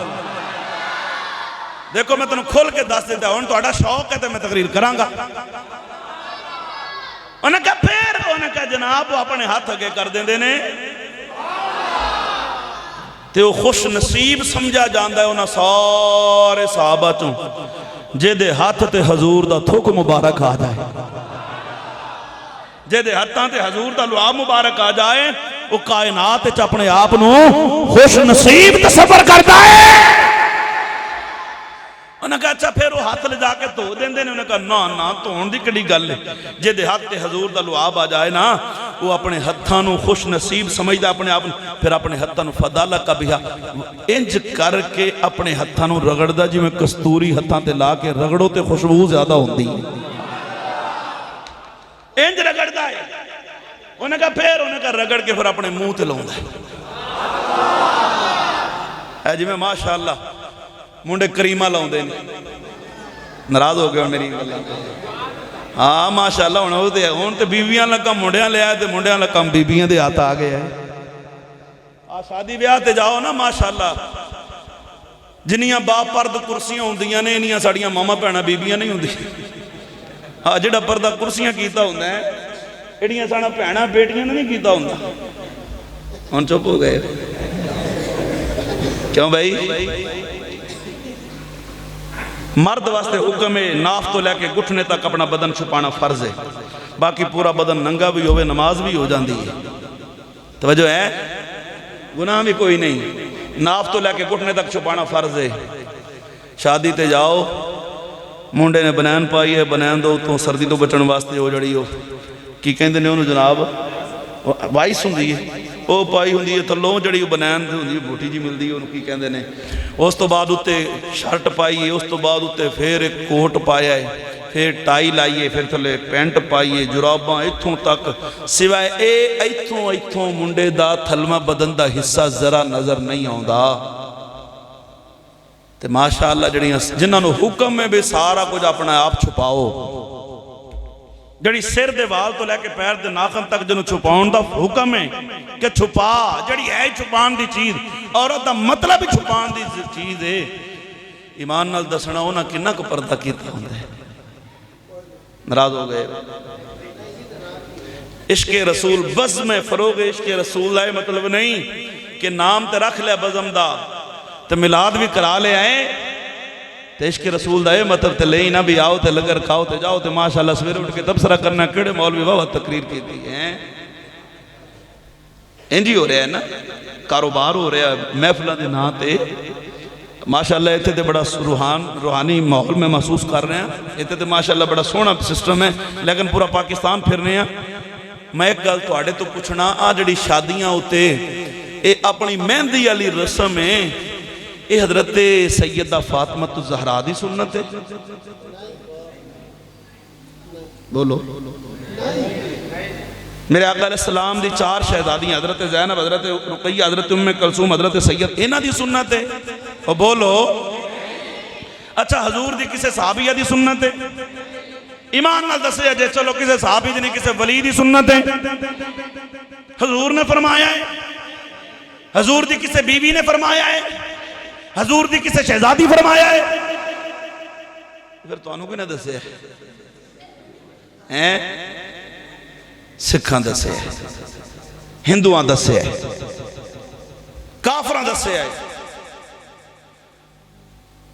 دیکھو میں تنہوں کھول کے دس دیتا ہوں تو اڑا شوق ہے تو میں تقریر کراں گا انہیں کہا پھر انہیں کہا جناب وہ اپنے ہاتھ اگے کر دیں دینے تے وہ خوش نصیب سمجھا جاندہ ہے انہاں سارے صحابہ چوں جے دے ہاتھ تے حضور دا تھوک مبارک آ جائے جے دے ہاتھاں تے حضور دا لعاب مبارک آ جائے وہ کائنات چ اپنے آپ نو خوش نصیب تصور کرتا ہے انہوں نے کہا اچھا پھر وہ ہاتھ لے جا کے تو دیں دیں انہوں نے کہا نا تو دی کڑی گل ہے جے دے ہاتھ تے حضور دا لعاب آ جائے نا وہ اپنے ہتھاں نو خوش نصیب سمجھدا اپنے آپ پھر اپنے ہتھاں نو فضالہ کا بیا انج کر کے اپنے ہتھاں نو رگڑدا جی میں کستوری ہتھاں تے لا کے رگڑو تے خوشبو زیادہ ہوندی انج رگڑدا ہے انہوں نے کہا پھر انہوں نے کہا رگڑ کے پھر اپنے منہ تے لاؤں ہے جی میں ماشاءاللہ منڈے کریمہ لاؤں دے ناراض ہو گیا میری ہاں ماشاءاللہ ہون تے بیویاں لکا منڈیاں لے آئے تے منڈیاں لکا بیویاں دے آتا آگے ہے شادی بیاہ تے جاؤ نا ماشاءاللہ جنیاں باپ پرد کرسیاں ہوندیاں نے انیاں ساڑیاں ماما پہنا بیویاں نہیں ہوندی ہاں جڑا پردہ کرسیاں کیتا ہوندہ ہے ایڈیاں ساڑا پہنا بیٹیاں نہیں کیتا ہوندہ ہون چپ ہو گئے کیوں بھائی مرد واسطے حکم ہے ناف تو لے کے گھٹنے تک اپنا بدن چھپانا فرض ہے باقی پورا بدن ننگا بھی ہوئے نماز بھی ہو جاندی ہے توجہ ہے گناہ بھی کوئی نہیں ناف تو لے کے گھٹنے تک چھپانا فرض ہے شادی تے جاؤ منڈے نے بنین پائی ہے بنین دو تو سردی تو بچن واسطے ہو جڑی ہو کی کہندے نے انہوں جناب وائس ہوں دی ہے وہ پائی ہوں دی ہے تھلوں جڑی بنین دی ہوں دی بوٹی جی مل دی ہے انہوں کی کہندے نے اس تو بعد اتے شرٹ پائی ہے اس تو بعد اتے پھر ایک کوٹ پایا ہے پھر ٹائی لائیے پھر تھلے پینٹ پائیے جراباں ایتھوں تک سوائے ایتھوں منڈے دا تھلمہ بدن دا حصہ ذرا نظر نہیں آؤں تے ماشاءاللہ جڑیاں جنہاں نو حکم میں بھی سارا کچھ اپنا آپ چھپاؤ جڑی سر دے وال تو لے کے پیر دے ناخن تک جنہوں چھپاؤں دا حکم ہے کہ چھپا جڑی ہے چھپان دی چیز عورت دا مطلب ہی چھپان دی چیز ہے ایمان نال دسنا ہونا کنہ کو پردہ کیتا ہوں دے ناراض ہو گئے عشق رسول بز میں فروغ عشق رسول لائے مطلب نہیں کہ نام تے رکھ لے بزم دا تے ملاد بھی کرا لے آئے تے عشق رسول دا مطلب تے لے ہی نہ بھی آؤ تے لگر کھاؤ تے جاؤ تے ماشاءاللہ سویرے اٹھ کے تبصرہ کرنا کڑے مولوی واہ تقریر کی دی ہیں انجی ہو رہا ہے نا کاروبار ہو رہا ہے محفلہ دے نا تے ماشاءاللہ ایتے تے بڑا روحانی ماحول میں محسوس کر رہے ہیں ایتے تے ماشاءاللہ بڑا سونا سسٹم ہے لیکن پورا پاکستان پھر رہے ہیں میں ایک گل تو آڑے تو پوچھنا آ جڑی شادیاں ہوتے اے اپنی مہندی علی رسم ہے اے حضرت سیدہ فاطمہ الزہرا دی سنت ہے بولو میرے آقا علیہ السلام دی 4 شہزادیاں حضرت زینب حضرت رقیہ حضرت ام کلثوم حضرت سید اینا دی سنت ہے اور بولو اچھا حضور دی کسے صحابیہ دی سنت ہے ایمان نال دسے جے چلو کسے صحابی دی نہیں کسے ولی دی سنت ہے حضور نے فرمایا ہے حضور دی کسے بیوی نے فرمایا ہے حضور دی کسے شہزادی فرمایا ہے پھر تو انہوں کو نہ دسے ہیں سکھاں دسے ہے ہندوان دسے ہے کافران دسے ہے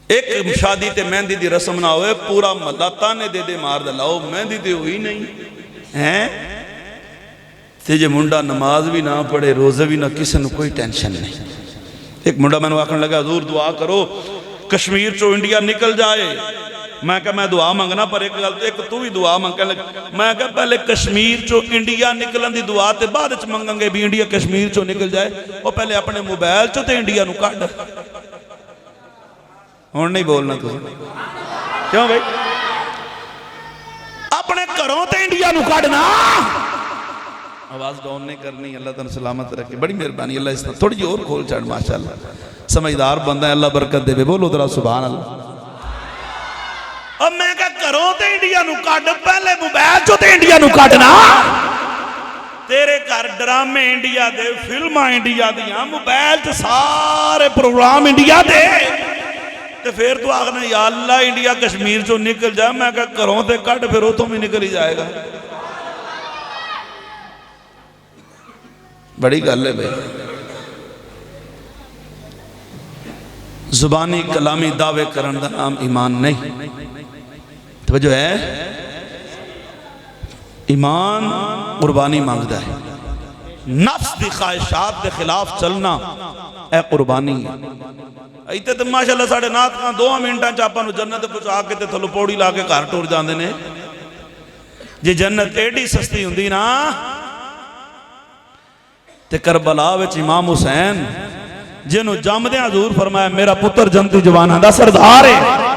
ایک شادی تے مہندی دی رسم نہ ہوئے پورا ملاتہ نے دے دے مار دلاؤ مہندی دے ہوئی نہیں ہیں تے جے منڈا نماز بھی نہ پڑھے روزہ بھی نہ کسی نے کوئی ٹینشن نہیں ایک منڈا میں نے آکھنے لگا حضور دعا کرو کشمیر چو انڈیا نکل جائے میں کہا میں دعا مانگنا پر ایک تو بھی دعا مانگنے لگا میں کہا پہلے کشمیر چو انڈیا نکلن دی دعا تے بعد اچھ مانگیں گے بھی انڈیا کشمیر چو نکل جائے وہ پہلے اپنے موبائل چو تے انڈیا نو کاٹ ہون نہیں بولنا تو کیوں بھائی اپنے گھروں تے انڈیا نو کڈنا آواز ڈاؤن نہیں کرنی اللہ تعالیٰ سلامت رکھے بڑی مہربانی اللہ اس طرح تھوڑی جی اور کھول چڑھ ماشاءاللہ سمجھدار بندہ ہے اللہ برکت دے بولو ذرا سبحان اللہ اب میں کہا گھروں تے انڈیا نو کڈ پہلے موبائل چوں تے انڈیا نو کڈنا تیرے گھر ڈرامے انڈیا دے فلماں انڈیا دیاں موبائل تے سارے پروگرام انڈیا دے تے پھر تو آخنا یا اللہ انڈیا کشمیر چوں نکل جا میں کہا گھروں تے کڈ پھر تو بھی نکل ہی جائے گا بڑی گل ہے بھائی زبانی کلامی دعوے کرن دا نام ایمان نہیں توجہ ہے ایمان قربانی مانگدا ہے نفس دی خواہشات دے خلاف چلنا اے قربانی ہے ایتے تو ماشاءاللہ ساڑھے نات کہاں 2 منٹاں چاپا نو جنت پہنچا کے تے تھلو پوڑی لا کے گھر ٹور جاندے نے جی جنت ایڈی سستی ہوندی نا تے کربلا وچ امام حسین جنہوں جامدیں حضور فرمایا میرا پتر جنتی جوانہ دا سردار ہے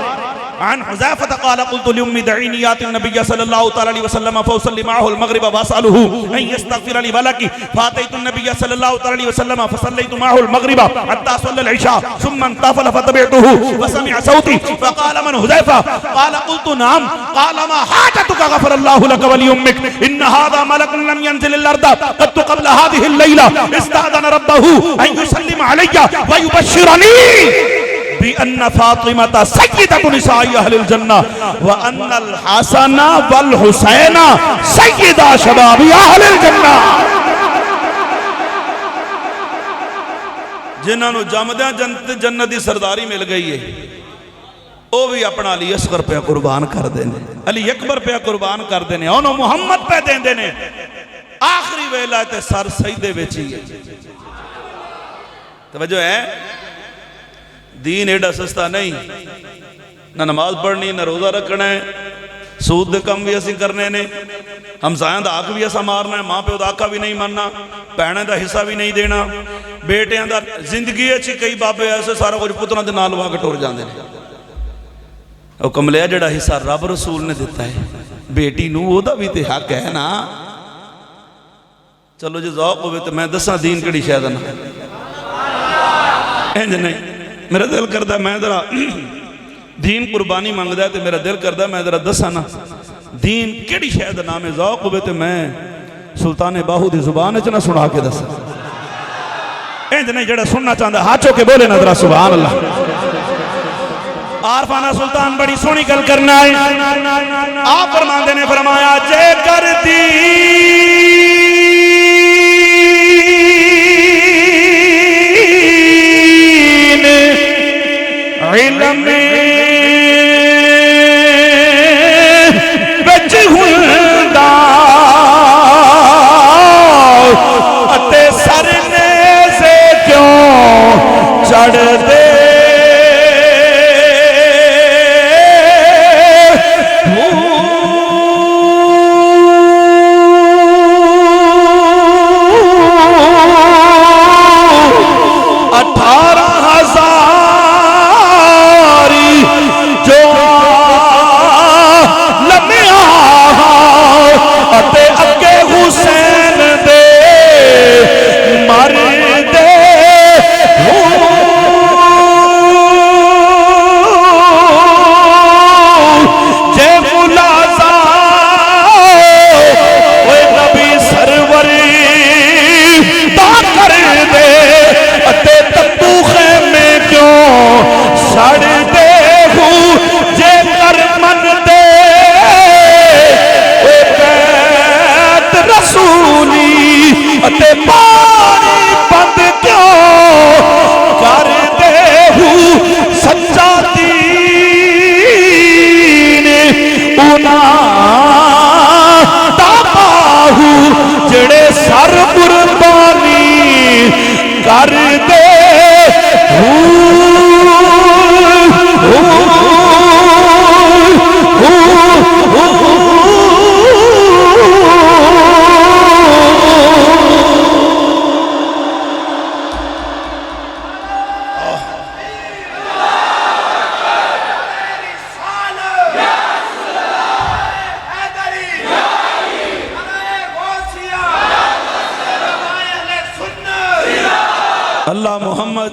عن حذیفہ قال قلت لأمی دعینی آت النبی صلی اللہ علیہ وسلم فوصلی معه المغرب واسألہ ان یستغفر لی ولکی فاتیت النبی صلی اللہ علیہ وسلم فصلیت معه المغرب حتی صلی العشاء ثم انتافل فتبعته وسمع صوتی فقال من حذیفہ قال قلت نعم قال ما حاجتك غفر اللہ لك ولی امک ان هذا ملک لم ينزل الارض قد قبل هذه الليلة استاذن ربه ان يسلم علی ويبشرنی بأن فاطمة سيدة نساء أهل الجنة وأن الحسن والحسين سيدة شباب أهل الجنة جنہاں نو جامدہ جنت دی سرداری مل گئی ہے او بھی اپنا علی اصغر پہ قربان کر دینے علی اکبر پہ قربان کر دینے انہوں محمد پہ دین دینے آخری ویلہ تے سر سیدے بیچی ہے توجہ ہے دین ایڈا سستا نہیں نہ نماز پڑھنی نہ روزہ رکھنا ہے سود دے کم بھی اسی کرنے نے ہمسایاں دا حق بھی ایسا مارنا ہے ماں پہ دا حق بھی نہیں ماننا پہنے دا حصہ بھی نہیں دینا بیٹیاں دا زندگی اچھی کئی بابے ایسے سارا کچھ پتروں دے نال وہاں کٹور جاندے نے او کملیا جڑا حصہ رب رسول نے دیتا ہے بیٹی نو وہ دا بھی تے حق ہے نا چلو جو ذوق ہوئے تو میں دساں دین کڑی شاید نا اینج نہیں میرا دل کردہ ہے میں ذرا دین قربانی مانگدا ہے تو میرا دل کردہ ہے میں ذرا دسانا دین کیڑی شاید نام ذوق ہوئے تو میں سلطان باہو دی زبان اچھنا سنا کے دسا اینج نہیں جڑا سننا چاہتا ہاتھوں کے بولے نا ذرا سبحان اللہ عارفانہ سلطان بڑی سونی گل کرنا ہے آپ فرماندے نے فرمایا جے کر دی علم بچ ہوندا اتے سرنے سے کیوں چڑھ دے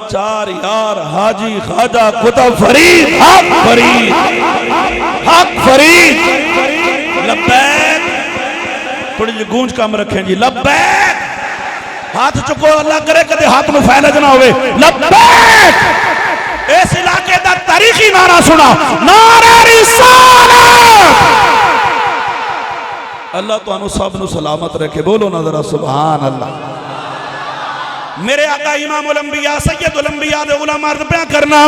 چار یار حاجی خواجہ کتب فرید حق فرید حق فرید لبیک تھوڑی جی گونج کام رکھیں جی لبیک ہاتھ چکو اللہ کرے کدے ہاتھ میں فیلج نہ ہوئے لبیک اس علاقے دا تاریخی نعرہ سنا نعرہ رسالت اللہ تو انو سب نو سلامت رکھے بولو نا ذرا سبحان اللہ میرے آقا امام الانبیاء سید الانبیاء دے علماء عرض پہ کرنا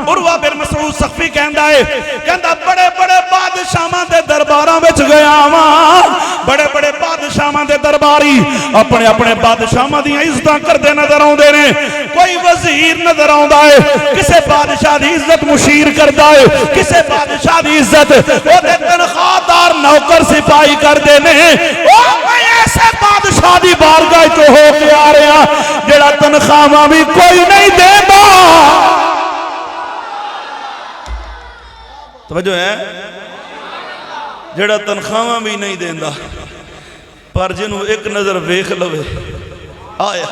عروہ بن مسعود سقفی کہندا ہے کہندا بڑے بڑے بادشاہاں دے درباراں وچ گیا واں بڑے بڑے بادشاہاں دے درباری اپنے اپنے بادشاہاں دی عزتاں کردے نظر آوندے نے کوئی وزیر نظر آوندا ہے کسے بادشاہ دی عزت مشیر کردا ہے کسے بادشاہ دی عزت او دے تنخواہ دار نوکر سپاہی کردے نے او میں ایسے بادشاہ دی بارگاہ چ ہو کے آ رہے ہیں جڑا تنخواہ بھی کوئی نہیں دیندا توجہ ہے جڑا تنخواہ بھی نہیں دیندا پر جنوں ایک نظر ویکھ لوے آیا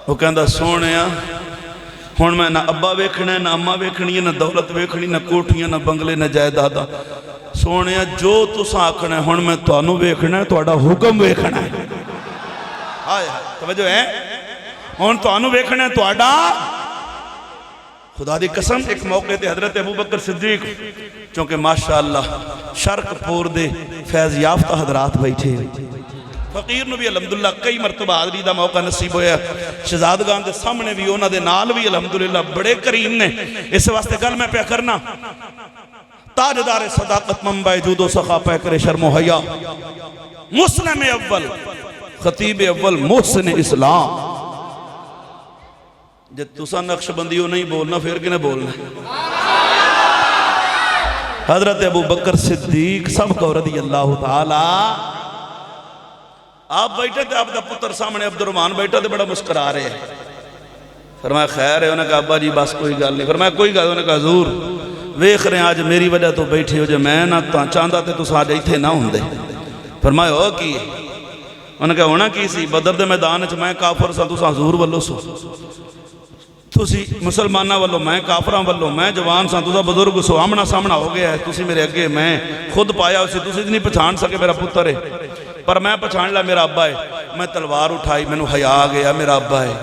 وہ کہندا سونیا ہن میں نہ ابا ویکھنا ہے نہ اماں ویکھنی ہے نہ دولت ویکھنی نہ کوٹھیاں نہ بنگلے نہ جائیداداں سونیا جو تساں آکھنا ہے ہن میں تانوں ویکھنا ہے تہاڈا حکم ویکھنا ہے آئے توجہ ہے ہون تو انو ویکھنے ہیں تو آڈا خدا دی قسم ایک موقع تے حضرت ابوبکر صدیق چونکہ ماشاءاللہ شرق پور دے فیض یافتہ حضرات بیٹھے فقیر نو بھی الحمدللہ کئی مرتبہ حاضری دا موقع نصیب ہویا شہزادگان دے سامنے بھی اونا دے نال بھی الحمدللہ بڑے کریم نے اس واسطے گل میں پہ کرنا تاجدار صداقت منبع جود و سخا پیکر شرم و حیا مسلم اول خطیب اول محسن اسلام جب تسا نقش بندیوں نہیں بولنا پھر کنے بولنا حضرت ابو بکر صدیق سب کو رضی اللہ تعالی آپ بیٹھے تھے آپ دا پتر سامنے عبد الرحمن بیٹھا تھے بڑا مسکرا رہے ہیں فرمایا خیر ہے انہوں نے کہا ابا جی بس کوئی گل نہیں فرمایا کوئی گل انہوں نے کہا حضور ویکھ رہے ہیں آج میری وجہ تو بیٹھے ہو جو میں نہ چاہتا تے تو آج ایتھے نہ ہوندے فرمایا ہو کی انہوں نے کہا ہونا کی سی بدر دے میدان وچ میں کافر سا تساں حضور والو سو تسی مسلماناں والو میں کافراں والو میں جوان سا تساں بزرگ سو آمنا سامنا ہو گیا ہے تسی میرے اگے میں خود پایا اسی تسی نہیں پہچان سکے میرا پتر ہے پر میں پہچان لا میرا ابا ہے میں تلوار اٹھائی میں نو حیا آ گیا میرا ابا ہے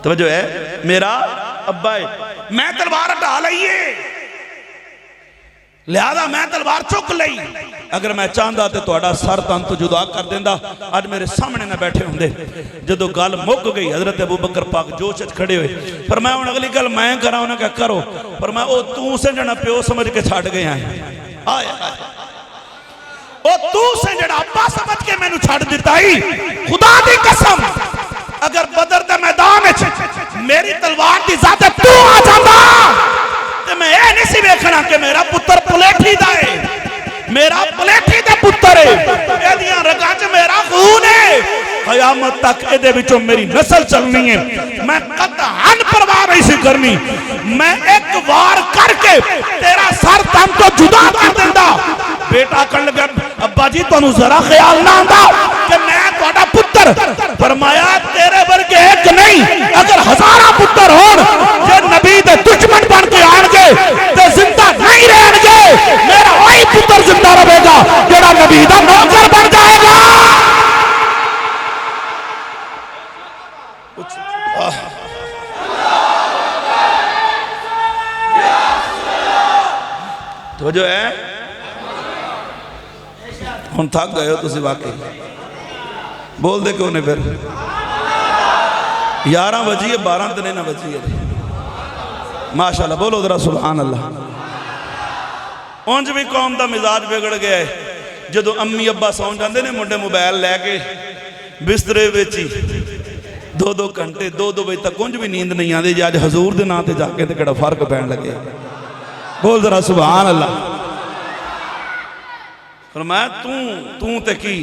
توجہ ہے میرا ابا ہے میں تلوار اٹھا لئیے لہذا میں تلوار چک لئی اگر میں چاہتا تے توڑا سر تن تو جدا کر دیندہ آج میرے سامنے نہ بیٹھے ہوں دے جدو گل مک گئی حضرت ابو بکر پاک جوشت کھڑے ہوئے فرمایا ان اگلی گل میں کرا انہیں کہا کرو فرمایا او تو سے جنا پیو سمجھ کے چھاڑ گئے ہیں آیا او تو سے جنا ابا سمجھ کے میں نو چھاڑ دیتا ہی خدا دی قسم اگر بدر دے میدان میری تلوار دی ذات تو آ جاتا تو میں اے نہیں سی بیکھنا کہ میرا پتر پلیٹھی دائے میرا پلیٹھی دے پتر ہے اے دیاں رگاج میرا خون ہے قیامت تک اے دے بچوں میری نسل چلنی ہے میں قطعاً پرواہ نہیں سی کرنی میں ایک وار کر کے تیرا سر تن تو جدا کر دیندہ بیٹا کر لگا ابا جی تو انہوں ذرا خیال نہ آندہ کہ میں توڑا پتر فرمایا تیرے برگے ایک نہیں اگر ہزارہ پتر ہون یہ نبی دے دشمن بن کے آن گے تے زندہ نہیں رہن گے میرا وہی پتر زندہ رہے گا جڑا نبی دا نوکر بن جائے گا تو جو ہے ہم تھک گئے ہو تو سی واقعی بول دے کیوں نہیں پھر 11 بجی ہے 12 دنے نہ بجی ہے ماشاءاللہ بولو ذرا سبحان اللہ اونج بھی قوم دا مزاج بگڑ گیا ہے جدو امی ابا سون جاندے نے منڈے موبائل لے کے بسترے ویچی 2 گھنٹے 2 بجے تک اونج بھی نیند نہیں آندی جاج حضور دے نا تے جا کے تے کڑا فرق پہن لگے بول ذرا سبحان اللہ فرمایا تو تے کی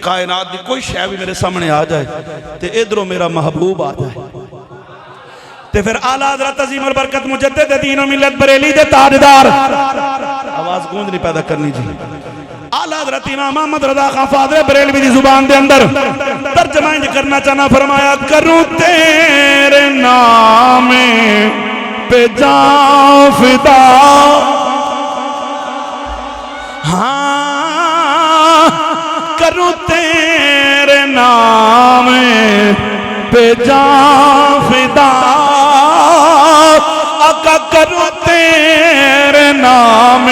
کائنات دی کوئی شے بھی میرے سامنے آ جائے تے ادھروں میرا محبوب آ جائے تے پھر اعلیٰ حضرت عظیم البرکت مجدد دین و ملت بریلی دے تاجدار آواز گونج نہیں پیدا کرنی جی اعلی حضرت امام احمد رضا خان فاضل بریلوی دی زبان دے اندر ترجمہ انج کرنا چاہنا فرمایا کروں تیرے نام پہ جان فدا ہاں کروں تیرے نام پہ جان فدا آقا کروں تیرے نام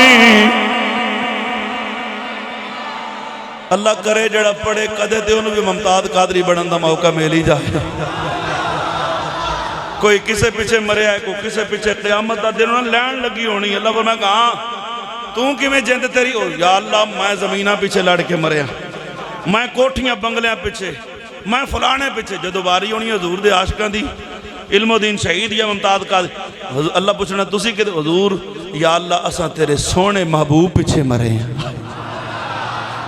اللہ کرے جڑا پڑھے کدے تے انہوں بھی ممتاز قادری بڑھن دا موقع ملی جائے کوئی کسے پیچھے مرے آئے کوئی کسے پیچھے قیامت دا دن انہوں لین لگی ہونی اللہ فرمایا کہاں توں کی میں جند تیری ہو یا اللہ میں زمینہ پیچھے لڑ کے مریا میں کوٹھیاں بنگلیاں پیچھے میں فلانے پیچھے جدو باری ہونی حضور دے عاشقاں دی علم و دین شہید یا ممتاز قادری اللہ پوچھنا تسی کہ حضور یا اللہ اساں تیرے سونے محبوب پیچھے مرے ہیں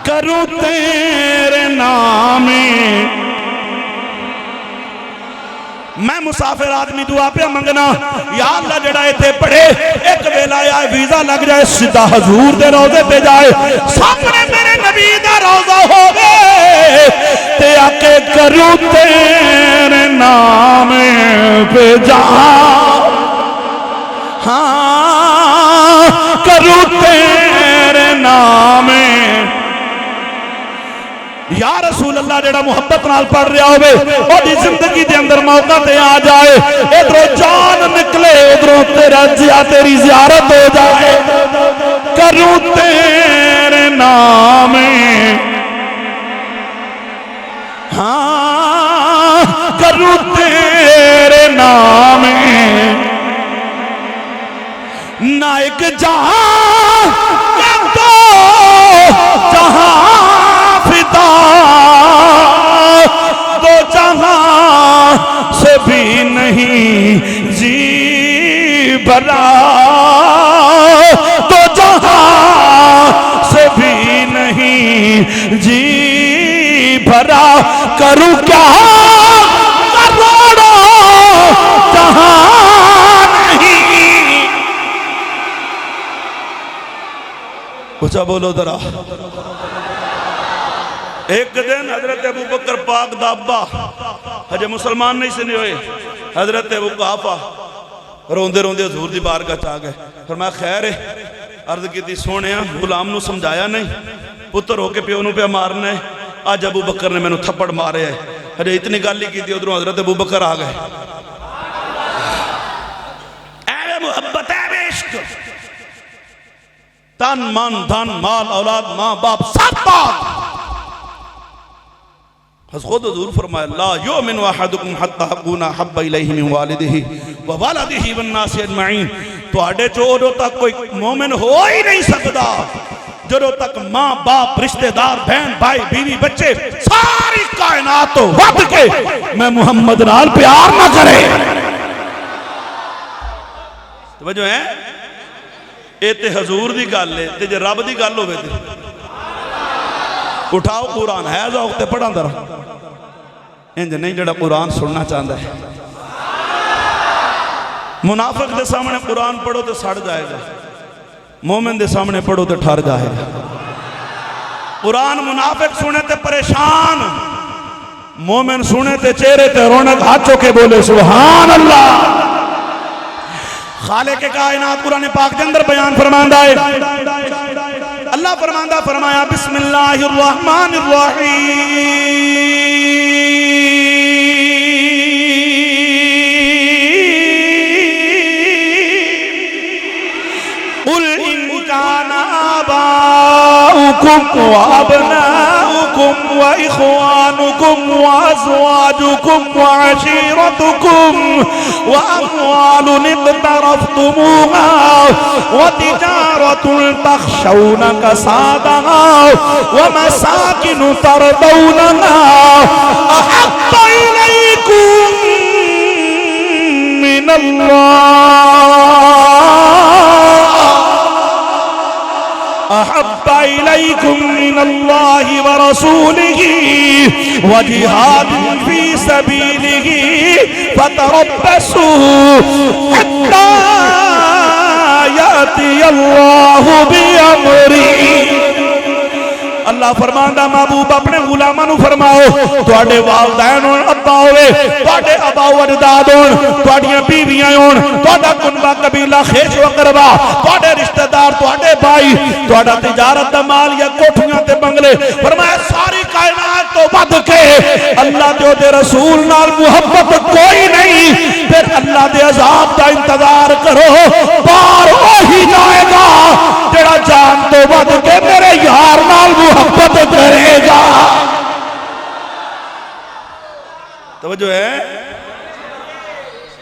کروں تیرے نام میں مسافر آدمی دعا پہ منگنا یا اللہ جڑا ایتھے پڑھے ایک ویلا یا ویزا لگ جائے سیدھا حضور دے روزے پہ جائے سامنے میرے نبی دا روزہ ہوگے تے آکے کروں تیرے نام پہ جا ہاں کروں تیرے نام یا رسول اللہ جڑا محبت نال پڑھ رہا ہوئے اور دی زندگی دے اندر موقع تے آ جائے ادھروں جان نکلے ادھروں تیری زیارت ہو جائے کروں تیرے نام ہاں کروں تیرے نام نہ ایک جہاں تو جہاں تو جہاں سے بھی نہیں جی بھرا تو جہاں سے بھی نہیں جی بھرا کروں کیا کروڑوں جہاں نہیں اچھا بولو ذرا ایک دن حضرت ابو بکر پاک دا ابا حجے مسلمان نہیں سنے ہوئے حضرت ابو قحافہ روندے روندے حضور دی بارگاہ چاہ گئے فرمایا خیر ہے عرض کی تھی سونے غلام نو سمجھایا نہیں پتر ہو کے پیونوں پہ مارنا ہے آج ابو بکر نے میں نو تھپڑ مارے ہے حجے اتنی گالی کی تھی ادھروں حضرت ابو بکر آ گئے اے محبت اے عشق تن من دھن مال اولاد ماں باپ سب بات خود حضور فرمایا لا یؤمن احدکم حتی اکون احب الیہ من والدہ ووالدہ والناس اجمعین تو آڈے چودوں تک کوئی مومن ہو ہی نہیں سکتا جدوں تک ماں باپ رشتہ دار بہن بھائی بیوی بچے ساری کائنات تو وقت کے میں محمد نال پیار نہ کرے توجہ ہے اے تے حضور دی گل ہے تے جے رب دی گل ہوئے تے اٹھاؤ قرآن ہے ذوق تے پڑھاں در انج نہیں جڑا قرآن سننا چاہتا ہے منافق دے سامنے قرآن پڑھو تے سڑ جائے گا مومن دے سامنے پڑھو تے ٹھر جائے گا قرآن منافق سنے تے پریشان مومن سنے تے چہرے تے رونق ہاتھوں کے بولے سبحان اللہ خالق کائنات قرآن پاک کے اندر بیان فرماندہ ہے اللہ فرماندہ فرمایا بسم اللہ الرحمن الرحیم قل ان کان آباؤکم وابناؤکم واخوانکم وازواجکم وعشیرتکم واموال اقترفتموها وتجارة تخشون كسادها ومساكن ترضونها أحب إليكم من الله أحب إليكم من الله ورسوله وجهاد في سبيله فتربصوا حتى يأتي الله بأمره اللہ فرماندا محبوب اپنے غلاماں نو فرماؤ تواڈے والدین ہون ابا ہوئے تواڈے ابا و اجداد ہون تواڈیاں بیویاں ہون تواڈا کنبہ قبیلہ خیش و قربا تواڈے رشتہ دار تواڈے بھائی تواڈا تجارت دا مال یا کوٹھیاں تے بنگلے فرمایا ساری کائنات تو ود کے اللہ دے دے رسول نال محبت کوئی نہیں پھر اللہ دے عذاب دا انتظار کرو پار وہی جائے گا جڑا جان تو ود کے میرے یار نال محبت کرے گا توجہ ہے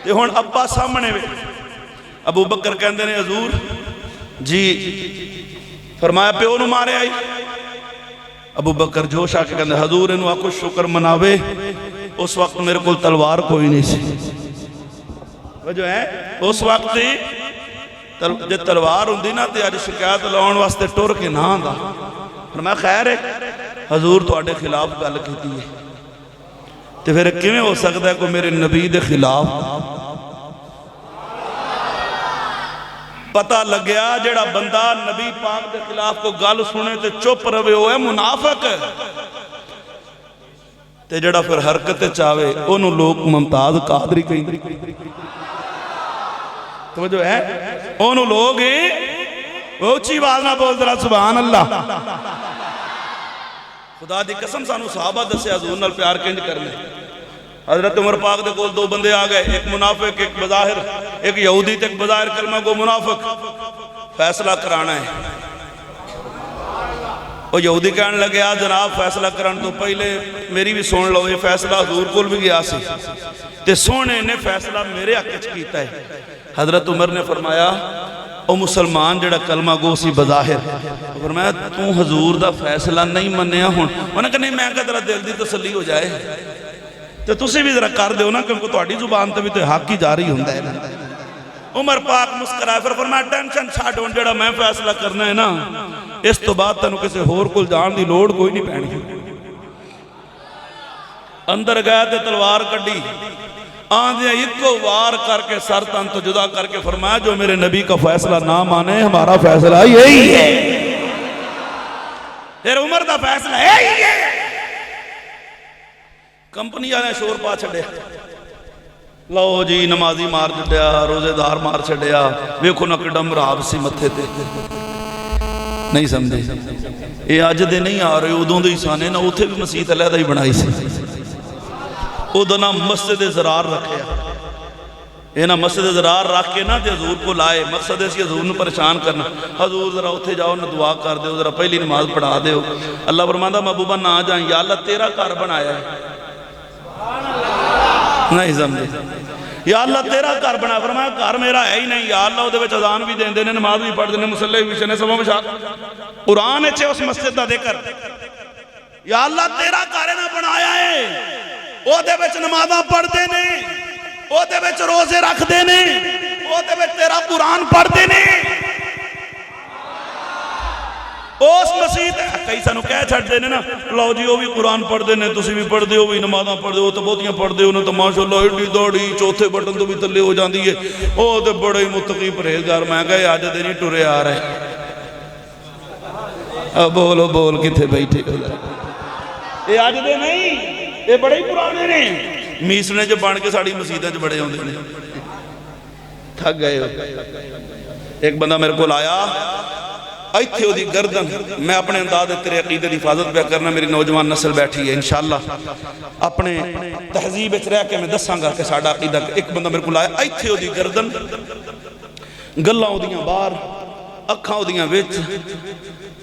تے ہن ابا سامنے وے ابو بکر کہندے نے حضور جی فرمایا پیو نو مارے آئی ابو بکر جوش آ کے کہندے حضور انہوں آکو شکر مناوے اس وقت میرے کو تلوار کوئی نہیں سی وجہ ہے اس وقت جے تلوار ہوں دی نا تے آج شکایت لاؤن واسطے ٹور کے نہ آندا فرمایا خیر ہے حضور تو آڈے خلاف گل کیتی ہے تے پھر کیویں ہو سکتا ہے کوئی میرے نبی دے خلاف پتہ لگیا جڑا بندہ نبی پاک دے خلاف کو گل سنے تے چپ روے ہوئے منافق تے جڑا پھر حرکت چاہے انہوں لوگ ممتاز قادری کہیں توجہ ہے انہوں لوگ اونچی آواز نہ بول ذرا سبحان اللہ خدا دی قسم سانو صحابہ دسے حضور نال پیار کنج کرنے حضرت عمر پاک دے کول دو بندے آ گئے ایک منافق ایک بظاہر ایک یہودی تے ایک بظاہر کلمہ کو منافق فیصلہ کرانا ہے وہ یہودی کہنے لگے جناب فیصلہ کرن تو پہلے میری بھی سن لو یہ فیصلہ حضور کول بھی گیا سی تے سونے نے فیصلہ میرے حق کیتا ہے حضرت عمر نے فرمایا او مسلمان جڑا کلمہ گو سی بظاہر فرمایا تو حضور دا فیصلہ نہیں منیا ہون انہوں نے کہا نہیں میں کہا تیرا دل دی تسلی ہو جائے تو تسی بھی ذرا کر دے نا کیونکہ تواڈی زبان تے بھی تو حق ہی جاری ہوندا ہے نا عمر پاک مسکرائے پھر فرمایا ٹینشن چھاڑ ہن جڑا میں فیصلہ کرنا ہے نا اس تو بعد تینوں کسی ہور کول جان دی لوڑ کوئی نہیں پینی اندر گیا تے تلوار کڈی آندھیں ایک کو وار کر کے سر تن تو جدا کر کے فرمایا جو میرے نبی کا فیصلہ نہ مانے ہمارا فیصلہ یہی ہے پھر عمر دا فیصلہ یہی ہے کمپنی آنے شور پا چھڑے لو جی نمازی مار چھڑیا روزے دار مار چھڑیا ویکھو نہ کڈم راب سی متھے تے نہیں سمجھے یہ آج دے نہیں آ رہے ادھوں دے سانے نہ اتھے بھی مسیح علیحدہ ہی بنائی سی ادھو نہ مسجد زرار رکھے یہ نہ مسجد زرار رکھ کے نہ تے حضور کو لائے مقصد ہے سی حضور نے پریشان کرنا حضور ذرا اتھے جاؤ نہ دعا کر دے ذرا پہلی نماز پڑھا دے اللہ فرماندہ محبوبہ نہ جائیں یا اللہ تیرا گھر بنایا ہے نہیں سمجھے یا اللہ تیرا گھر بنا فرمایا گھر میرا ہے ہی نہیں یا اللہ وہ دے وچ اذان بھی دین دینے نماز بھی پڑھ دینے مسلح بھی شنے سبوں بشاک قرآن اچھے اس مسجد دا دیکر یا اللہ تیرا گھر نہ بنایا ہے وہ دے وچ نمازاں پڑھ دینے وہ دے وچ روزے رکھ دینے وہ دے وچ تیرا قرآن پڑھ دینے اس مسجد کئی سانو کہہ چھڑ دینے نا لو جی وہ بھی قرآن پڑھ دینے تسی بھی پڑھ دے وہ بھی نمازاں پڑھ دے وہ تو بہتیاں پڑھ دے انہوں تو ماشاءاللہ ایڈی دوڑی چوتھے بٹن تو بھی تلے ہو جاندی ہے وہ تو بڑے متقی پرہیزگار میں گئے آج دے نہیں ٹرے آ رہے اب بولو بول کتھے بیٹھے یہ آج دے نہیں یہ بڑے ہی پرانے نے میسنے جو بان کے ساڑی مسیدہ جو بڑے ہوندے نے تھک گئے ہو ایک بندہ میرے کو لایا ایتھے ہو دی گردن میں اپنے انداز تیرے عقیدہ دی حفاظت پہ کرنا میری نوجوان نسل بیٹھی ہے انشاءاللہ اپنے تہذیب اچھ رہ کے میں دساں گا کہ ساڑا عقیدہ ایک بندہ میرے کو لایا ایتھے ہو دی گردن گلہ ہو دیاں بار اکھاں ہو دیاں وچ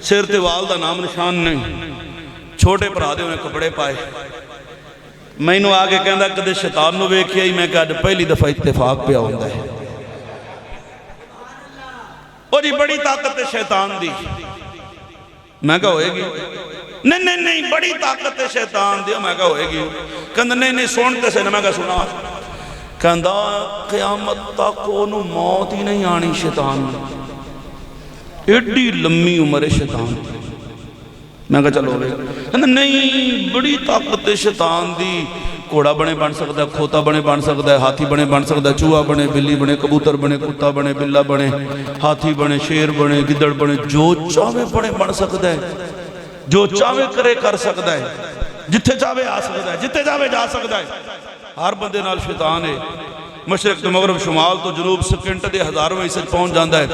سیر تے والدہ نام نشان نہیں چھوٹے پر آدھے انہیں کپڑے پائے میں انہوں آگے کہندہ کدے شیطان نو ویکھیا ہی میں کہا پہلی دفعہ اتفاق پہ آؤندہ ہے اور یہ بڑی طاقت شیطان دی میں کہا ہوئے گی نہیں بڑی طاقت شیطان دی میں کہا ہوئے گی کہندہ نہیں سونتے سے میں کہا سنا کہندہ قیامت تک انہوں موت ہی نہیں آنی شیطان ایڈی لمبی عمر شیطان میں کہا چلو ہوئے کہندہ نہیں بڑی طاقت شیطان دی کوڑا بنے بن سکتا ہے کھوتا بنے بن سکتا ہے ہاتھی بنے بن سکتا ہے چوہا بنے بلی بنے کبوتر بنے کتا بنے بلہ بنے ہاتھی بنے شیر بنے گدڑ بنے جو چاہے بنے بن سکتا ہے جو چاہے کرے کر سکتا ہے، جتھے چاہے آ سکتا ہے، جتھے چاہے جا سکتا ہے. ہر بندے نال شیطان ہے. مشرق تو مغرب، شمال تو جنوب، سکنٹ دے ہزاروں حصے پہنچ جاندہ ہے.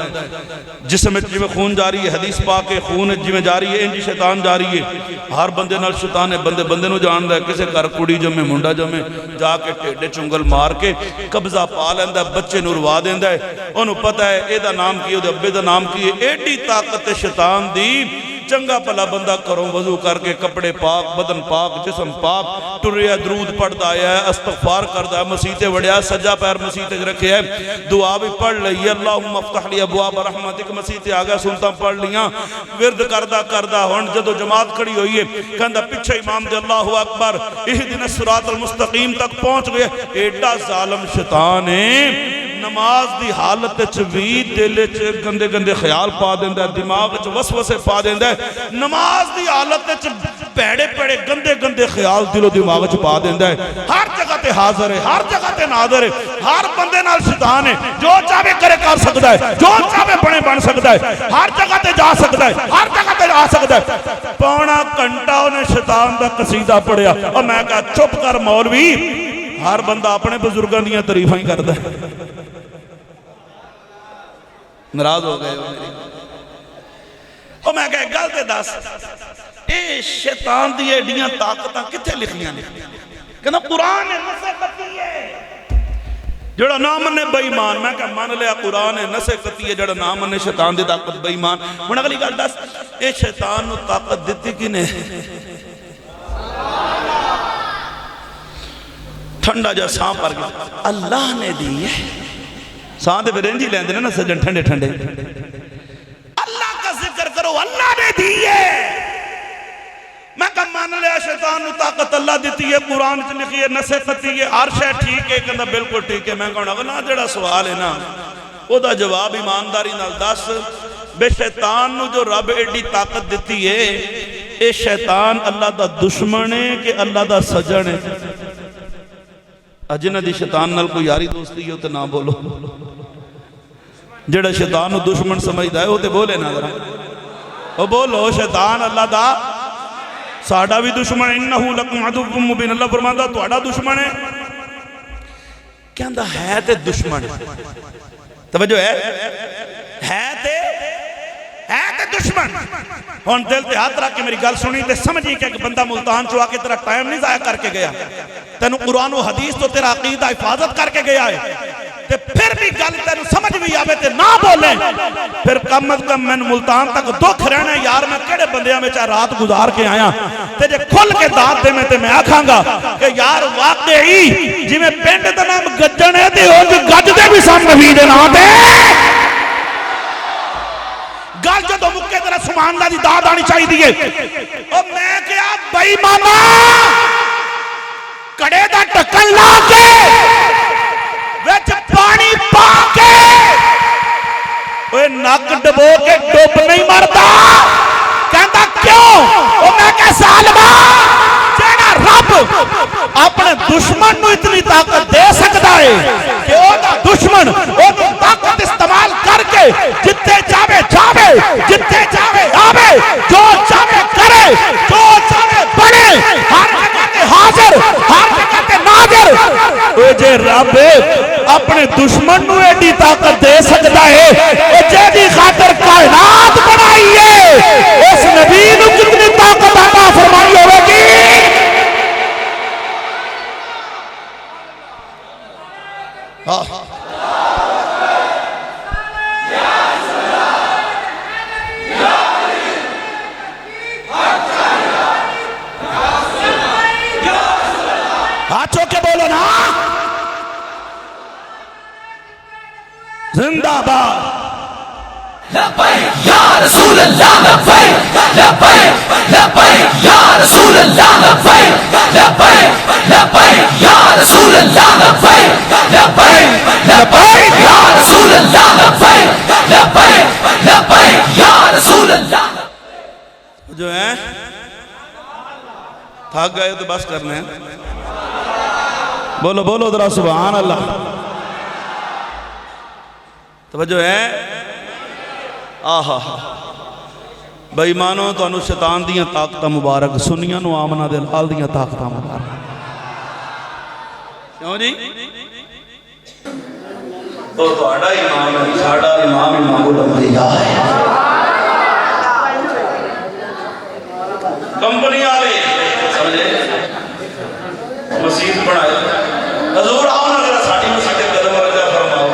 جسم جی میں خون جاری ہے، حدیث پاک ہے، خون جی میں جاری ہے، انجی شیطان جاری ہے. ہر بندے نال شیطان ہے. بندے بندے نو جاندہ ہے. کسے کر کڑی جمیں منڈا جمیں جا کے ٹیڈے چنگل مار کے قبضہ پا لیندہ ہے، بچے نو روا دیندہ ہے. انہوں پتہ ہے اے دا نام کی ہے، ابے دا نام کی ہے. ایڈی طاقت شیطان دی. چنگا پلا بندہ کروں وضو کر کے کپڑے پاک، بدن پاک، جسم پاک، ٹریا درود پڑھتا آیا ہے، استغفار کرتا ہے، مسیحتے وڑیا، سجا پیر مسیحتے رکھے ہے، دعا بھی پڑھ لئی، اللہم افتح لی ابواب رحمتک، مسیحتے آگیا سنتا پڑھ لیاں. ورد کردہ ہون جدو جماعت کھڑی ہوئی ہے، کہندہ پچھے امام دے اللہ اکبر اہدنا الصراط المستقیم تک پہنچ گئے. ایڈا ظالم شیطان ہے. نماز دی حالت چوی دل چ گندے گندے خیال پا دیندہ ہے، دماغ چ وسوسے پا دیندہ ہے. نماز دی حالت چ پیڑے پیڑے گندے گندے خیال دل و دماغ چ پا دیندہ ہے. ہر جگہ تے حاضر ہے، ہر جگہ تے ناظر ہے. ہر بندے نال شیطان ہے. جو چاہے کرے کر سکتا ہے، جو چاہے بن سکتا ہے. ہر جگہ تے جا سکتا ہے، ہر جگہ تے جا سکتا ہے. پونا گھنٹہ انہیں شیطان دا قصیدہ پڑھیا اور میں کہا چپ کر مولوی. ہر بندہ اپنے بزرگاں دیاں تعریفاں ہی کرتا ہے. ناراض ہو گئے اور میں کہا گل تے دس اے شیطان دی ایڈیاں طاقتاں کتھے لکھیاں نے؟ کہنا قرآن نصیحتی ہے جڑا نام نے بے ایمان. میں کہا مان لیا قرآن نصیحتی ہے جڑا نام نے شیطان دی طاقت بے ایمان. من اگلی گل دس اے شیطان نو طاقت دیتی کنے؟ ٹھنڈا جا سان پر گیا اللہ نے دی ہے. سان دے پہ رینجی لیندے نا سجن ٹھنڈے ٹھنڈے. اللہ کا ذکر کرو، اللہ نے دی ہے. میں کہا مان لیا شیطان نو طاقت اللہ دیتی ہے، قرآن سے لکھی ہے، نصیحتی ہے، عرش ہے. ٹھیک ہے کہندہ بالکل ٹھیک ہے. میں کہا اگلا جڑا سوال ہے نا او دا جواب ایمانداری نال دس. بے شیطان نو جو رب ایڈی طاقت دیتی ہے اے شیطان اللہ دا دشمن ہے کہ اللہ دا سجن ہے؟ جنہ دی شیطان نال کوئی یاری دوستی ہے تو نہ بولو. جڑا شیطان نو دشمن سمجھدا ہے وہ تے بولے نہ ذرا. او بولو شیطان اللہ دا ساڈا بھی دشمن ہے. انہو لکم عدو مبین. اللہ فرماندا تہاڈا دشمن ہے. کہندا ہے تے دشمن. توجہ ہے تے دشمن. ہن دل تے ہاتھ رکھ کے میری گل سنی تے سمجھی کہ ایک بندہ ملتان چوا کے تیرا ٹائم نہیں ضائع کر کے گیا. تینوں قرآن و حدیث تو تیرا عقیدہ حفاظت کر کے گیا ہے. تے پھر بھی گل تینوں سمجھ بھی آوے تے نہ بولیں. پھر کم از کم میں ملتان تک دکھ رہنا یار میں کیڑے بندیاں میں چاہ رات گزار کے آیا. تے جے کھل کے داد دے میں تے میں آکھاں گا کہ یار واقعی جی میں پینڈ دا نام گجن ہے تے ہو جو گج دے بھی سام نبی دے نام دے. گل جو دو مکے تیرا سبحان اللہ دی داد آنی چاہی دیئے. اور میں کیا بے ایمانا کڑے دا ٹکن لا کے ویچ پانی پا کے اوہ ناک ڈبو کے ڈوب نہیں مردا. کہندہ کیوں؟ اور میں کہا سالمہ جیڑا رب اپنے دشمن نو اتنی طاقت دے سکتا ہے کہ وہ دا دشمن وہ طاقت استعمال کر کے جتے چاہے جتے چاہے آوے، جو چاہے کرے، جو چاہے بڑے، ہر جگہ تے حاضر، ہر جگہ تے ناظر. وہ جے رب اپنے دشمن نو ایڈی طاقت دے سکتا ہے وہ جے دی خاطر کائنات بنائی ہے اس نبی نو کتنی طاقت عطا فرمائی ہوئے گی. ہاتھوں کے بولو نا زندہ باد. لبیک یا رسول اللہ لبیک لبیک لبیک یا رسول اللہ لبیک لبیک لبیک یا رسول اللہ لبیک لبیک لبیک یا رسول اللہ لبیک لبیک لبیک یا رسول اللہ. جو ہے تھک گئے تو بس کرنے ہیں. بولو بولو ذرا سبحان اللہ. توجہ ہے. آہا بے ایمانو تانوں شیطان دیاں طاقتاں مبارک، سنیاں نو آمنہ دے لال دیاں طاقتاں مبارک۔ کیوں جی؟ تو تہاڈا امام ہے، ساڈا امام الانبیاء ہے۔ کمپنی والے سمجھے مسجد بنائے، حضور آؤ نا ذرا ساڈی مسجد تے قدم رکھا فرماؤ۔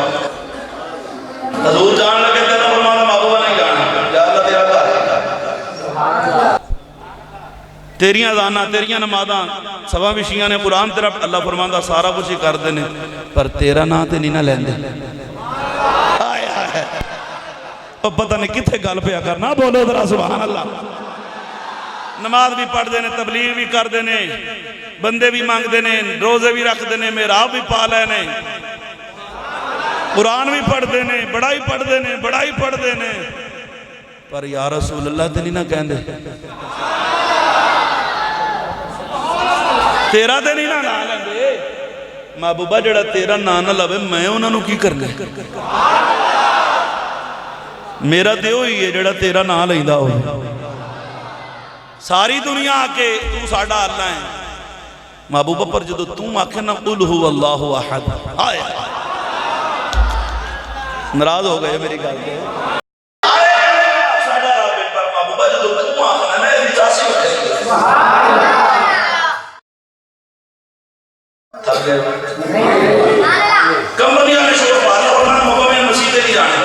حضور جان لگے تے نہ فرمانا محبوبہ نہیں جانا، یا اللہ تیرا گھر ہے، تیریاں اذاناں تیریاں نمازاں سبا وشیاں نے قرآن تیرا اللہ فرماندا سارا کچھ ہی کر دینے، پر تیرا نام تے نہیں نہ لیندے۔ اور پتہ نہیں کتھے گل پیا کرنا، بولو ذرا سبحان اللہ۔ نماز بھی پڑھ دینے، تبلیغ بھی کر دینے، بندے بھی مانگ دینے، روزے بھی رکھ دینے، محراب بھی پا لینے، قرآن بھی پڑھ دینے، بڑائی پڑھ دینے، بڑائی پڑھ دینے، پر یا رسول اللہ تے نہیں نہ کہندے، تیرا تے نہیں نہ لیندے۔ محبوبہ جڑا تیرا نام نہ لوے میں انہاں نو کی کرنا ہے؟ میرا تے ہوئی ہے جڑا تیرا نام لیندا ہوئے۔ ساری دنیا آکے تو ساڈا اللہ ہے، محبوبہ پر جدو تم آکھے نا قل هو اللہ احد، آئے ناراض ہو گئے میری گل تے، ساڈا رب پر محبوبہ جدو تم آکھنا میں دی چاسی ہو جائے تھک گئے۔ کمپنیاں نے شور پالا ہونا محبوبہ میں مسجد نہیں جانے،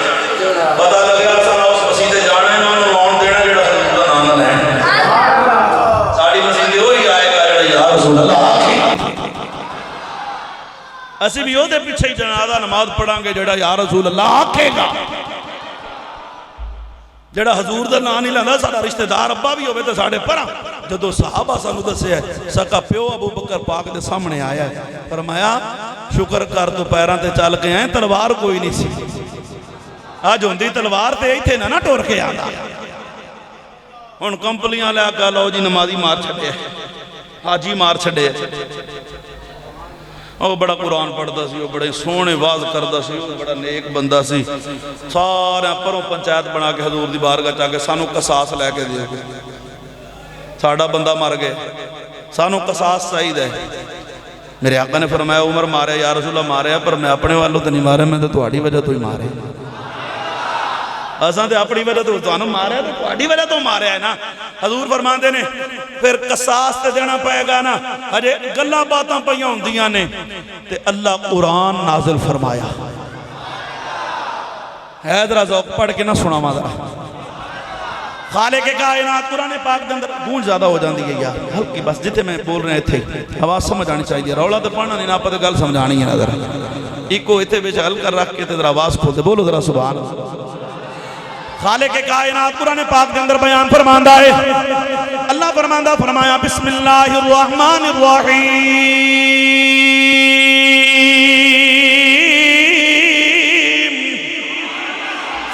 پتہ لگ گیا سانا اس مسجد جانے انہوں نے لون دینا جڑا حضور دا نام نہ لین، ساڑی مسجد ہوئی آئے گا جڑا یا رسول اللہ آکھیں، اسی بھی ہو دے پیچھے ہی جنازہ نماز پڑھاں گے جڑا یا رسول اللہ آکھے گا، جڑا حضور دا نام نہیں لینا ساڑا رشتہ دار ابا بھی ہوئے تو ساڑے پرہ۔ جدو صحابہ سانو دسے ہے سکا پیو ابو بکر پاک دے سامنے آیا ہے، فرمایا شکر کر تو پیران تے چل کے آئیں، تلوار کوئی نہیں سی، آج ہوندی تلوار تے ہی تھے نہ ٹور کے آنا۔ ان کمپلیاں لے آکا لو جی نمازی مار چھڑے، حاجی مار چھڑے، وہ بڑا قرآن پڑھتا سی، وہ بڑے سونے واز کرتا سی، وہ بڑا نیک بندہ سی، سارے پروں پنچایت بنا کے حضور دی بارگاہ چاہ کے سانو قصاص لے کے دے گے، ساڑا بندہ مر گئے، سانو قصاص سعید ہے۔ میرے آقا نے فرمایا عمر مارے یا رسول اللہ مارے، پر میں اپنے والوں تو نہیں مارے، میں تو تہاڈی وجہ تو ہی مارے، اساں تے اپنی وجہ تو تانوں مارے تو تہاڈی وجہ تو مارے ہے نا۔ حضور فرماندے نے پھر قصاص تے دینا پائے گا نا، ہجے گلاں باتاں پئیاں ہوندیاں نے تے اللہ قرآن نازل فرمایا ہے، ذرا ذوق پڑھ کے نہ سناواں ذرا۔ خالق کائنات قرآن پاک دے اندر گونج زیادہ ہو جاندی ہے یار، ہلکی بس جتے میں بول رہے تھے آواز سمجھ آنی چاہیے، رولا تے پڑھنا نہیں، آپ تے گل سمجھانی ہے نظر ایکو ایتھے وچ ہل کر رکھ کے تے ذرا آواز کھول دے، بولو ذرا سبحان اللہ۔ خالق کائنات قرآن پاک کے اندر بیان فرماندہ ہے، اللہ فرماندہ فرمایا بسم اللہ الرحمن الرحیم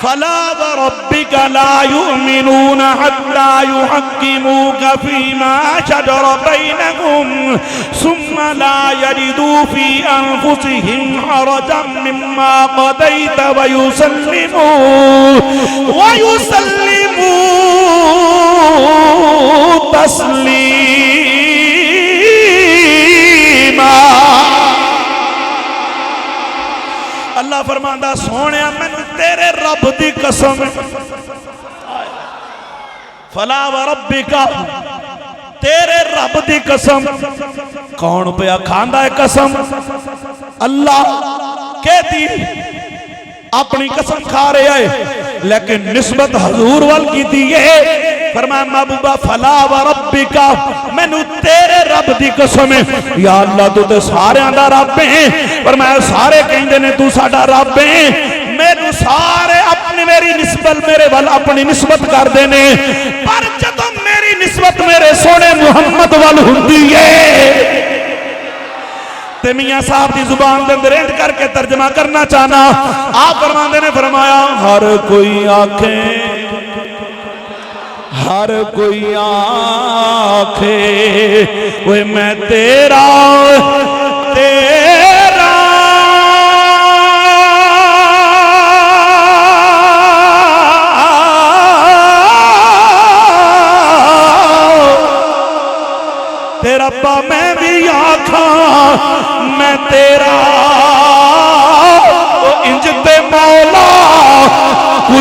فلا وربك لا يؤمنون حتى يحكموك فيما شجر بينهم ثم لا يجدوا في أنفسهم حرجا مما قضيت ويسلموا تسليما۔ اللہ فرماندہ سونے میں تیرے رب دی قسم، فلا وربک تیرے رب دی قسم، کون پیا کھاندہ ہے قسم؟ اللہ کہتی اپنی قسم کھا رہے آئے، لیکن نسبت حضور وال کی دیئے، فرمایا محبوبہ فلا وربک میں نو تیرے رب دی قسم ہے، یا اللہ تو تے سارے آندہ رب ہیں، فرمایا سارے کہیں دینے تو ساڑا رب ہیں، میرے سارے اپنی میری نسبت میرے وال اپنی نسبت کر دینے، پر جدو میری نسبت میرے سونے محمد وال ہوندی ہے، تے میاں صاحب دی زبان دے اندر اینڈ کر کے ترجمہ کرنا چاہنا، آپ فرماندے نے فرمایا ہر کوئی آنکھیں، ہر کوئی آنکھیں وہ میں تیرا تیرا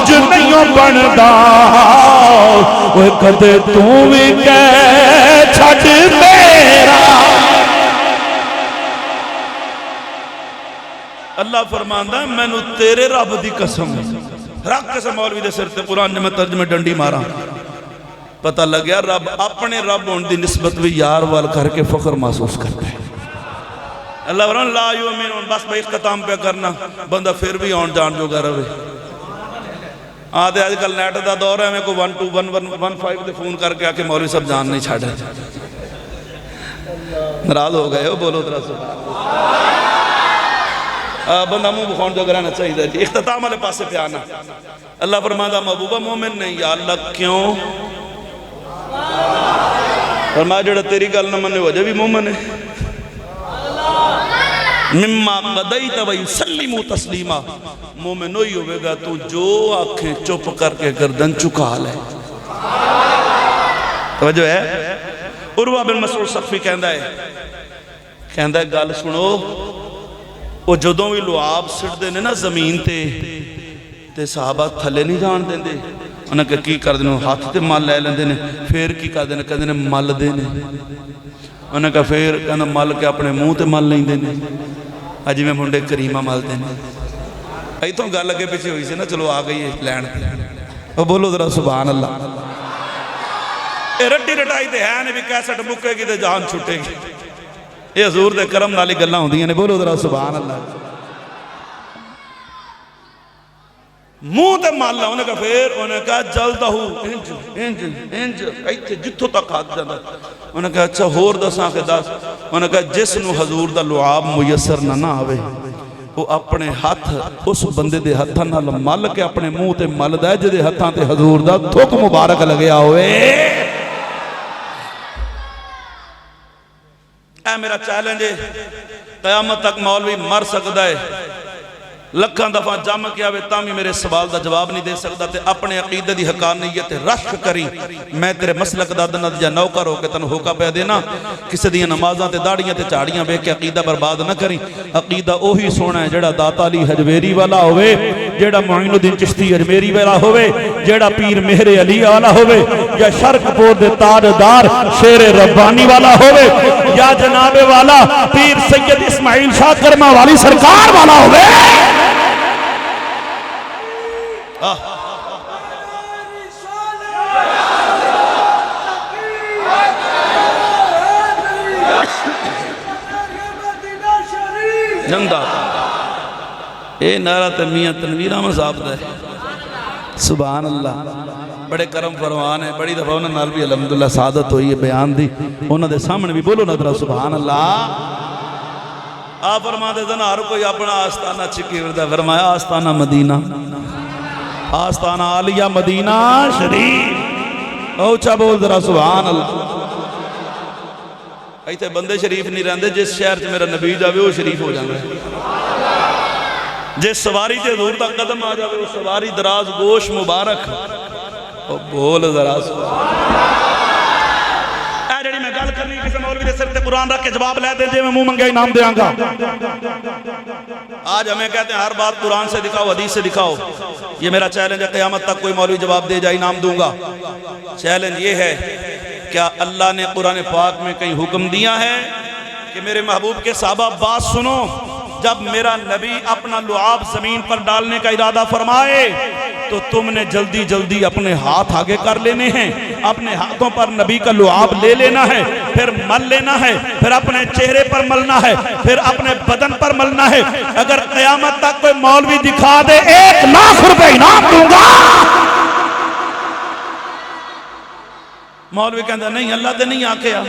کچھ نہیں بندا اوے کدے تو بھی کہہ چھڈ میرا اللہ فرماندا ہے مینو تیرے رب دی قسم رکھ کے مولوی دے سر تے قرآن میں ترجمے ڈنڈی مارا پتہ لگ گیا رب اپنے رب ہون دی نسبت بھی یار وال کر کے فخر محسوس کرتا ہے اللہ فرمان لا یؤمنون بس بھائی اختتام پہ کرنا بندہ پھر بھی آن جان جو گا رہے آدھے آج کل نیٹ دا دور ہے میں کو 121115 دے فون کر کے آکے مولوی صاحب جان نہیں چھاڑا ناراض ہو گئے ہو بولو ذرا سبحان بندہ منہ بخون جو گرانا چاہیے جی اختتام والے پاسے پہ آنا اللہ فرماتا محبوبہ مومن نہیں یا اللہ کیوں فرمایا جڑا تیری گل نہ منے وجہ بھی مومن ہے مما قدیت و یسلموا تسلیما مومن ہوئی ہوئے گا تو جو آنکھیں چپ کر کے گردن چکا لے توجہ ہے عروہ بن مسعود ثقفی کہندا ہے گل سنو وہ جدوں بھی لعاب سٹ دے نا زمین تے صحابہ تھلے نہیں جان دیں دے انہاں کہ کی کر دینے ہاتھ تے مل لے لیندے نے پھر کی کر دینے کہندے نے مل دینے انہاں کہ پھر کہندے مل کے اپنے منہ تے مل لیندے نے اج میں منڈے کریمہ مل دینے ای تو گل اگے پیچھے ہوئی سی نا چلو آ گئی لین او بولو ذرا سبحان اللہ اے رٹی رٹائی تے ہے نے بھی کیسٹ مکے گی تے جان چھٹے گی یہ حضور دے کرم نالی گلاں ہوندیاں نے بولو ذرا سبحان اللہ منہ تے مالا انہیں کہا پھر انہیں کہا جلدہ ہو انج ایتھے جتھو تک ہاتھ جاندہ انہیں کہا اچھا ہور دساں کے دس انہیں کہا جس نو حضور دا لعاب میسر نہ آوے وہ اپنے ہاتھ اس بندے دے ہتھاں نال مل کے اپنے منہ تے مل دے جدے ہتھاں تے حضور دا تھوک مبارک لگیا ہوئے اے میرا چیلنج ہے قیامت تک مولوی مر سکتا ہے لکھاں دفعہ جامع کیا ہوئے تامی میرے سوال دا جواب نہیں دے سکتا تے اپنے عقیدہ دی حقانیت رشک کری میں تیرے مسلک دا دنہ یا نوکر ہو کے تن ہوکا پہ دینا کسی دیاں نمازاں تے داڑیاں تے چاڑیاں بے کے عقیدہ برباد نہ کری عقیدہ اوہی سونا ہے جڑا داتا علی حجویری والا ہوئے جڑا معین الدین چشتی حجویری والا ہوئے جڑا پیر مہر علی والا ہوئے یا شرک پور دے تاجدار شیر ربانی والا ہوئے یا جناب والا پیر سید اسماعیل شاہ کرما والی سرکار والا ہوئے جندہ اے نعرہ تمیہ تنویر احمد صاحب دے سبحان اللہ بڑے کرم فرمان ہے بڑی دفعہ انہوں نے بھی الحمدللہ سعادت ہوئی ہے بیان دی انہوں نے سامنے بھی بولو ندرہ سبحان اللہ آپ فرما دے دن ہر کوئی اپنا آستانہ چکی وردہ فرمایا آستانہ مدینہ آستانہ عالیہ مدینہ شریف اوچا بول ذرا سبحان اللہ ایتے بندے شریف نہیں رہندے جس شہر سے میرا نبی جاوے وہ شریف ہو جانا ہے جس سواری سے دور تک قدم آ جاوے وہ سواری دراز گوش مبارک بول ذرا سبحان اے جڑی میں گل کرنی کسی مولوی دے سر تے قرآن رکھ کے جواب لے دیں جے میں منہ منگے انعام دیاں گا آج ہمیں کہتے ہیں ہر بات قرآن سے دکھاؤ حدیث سے دکھاؤ یہ میرا چیلنج ہے قیامت تک کوئی مولوی جواب دے جائے انعام دوں گا چیلنج یہ ہے کیا اللہ نے قرآن پاک میں کہیں حکم دیا ہے کہ میرے محبوب کے صحابہ بات سنو جب میرا نبی اپنا لعاب زمین پر ڈالنے کا ارادہ فرمائے تو تم نے جلدی جلدی اپنے ہاتھ آگے کر لینے ہیں اپنے ہاتھوں پر نبی کا لعاب لے لینا ہے پھر مل لینا ہے پھر اپنے چہرے پر ملنا ہے پھر اپنے بدن پر ملنا ہے اگر قیامت تک کوئی مولوی دکھا دے 1 لاکھ روپے انعام دوں گا مولوی کہندہ نہیں اللہ تے نہیں آکھیا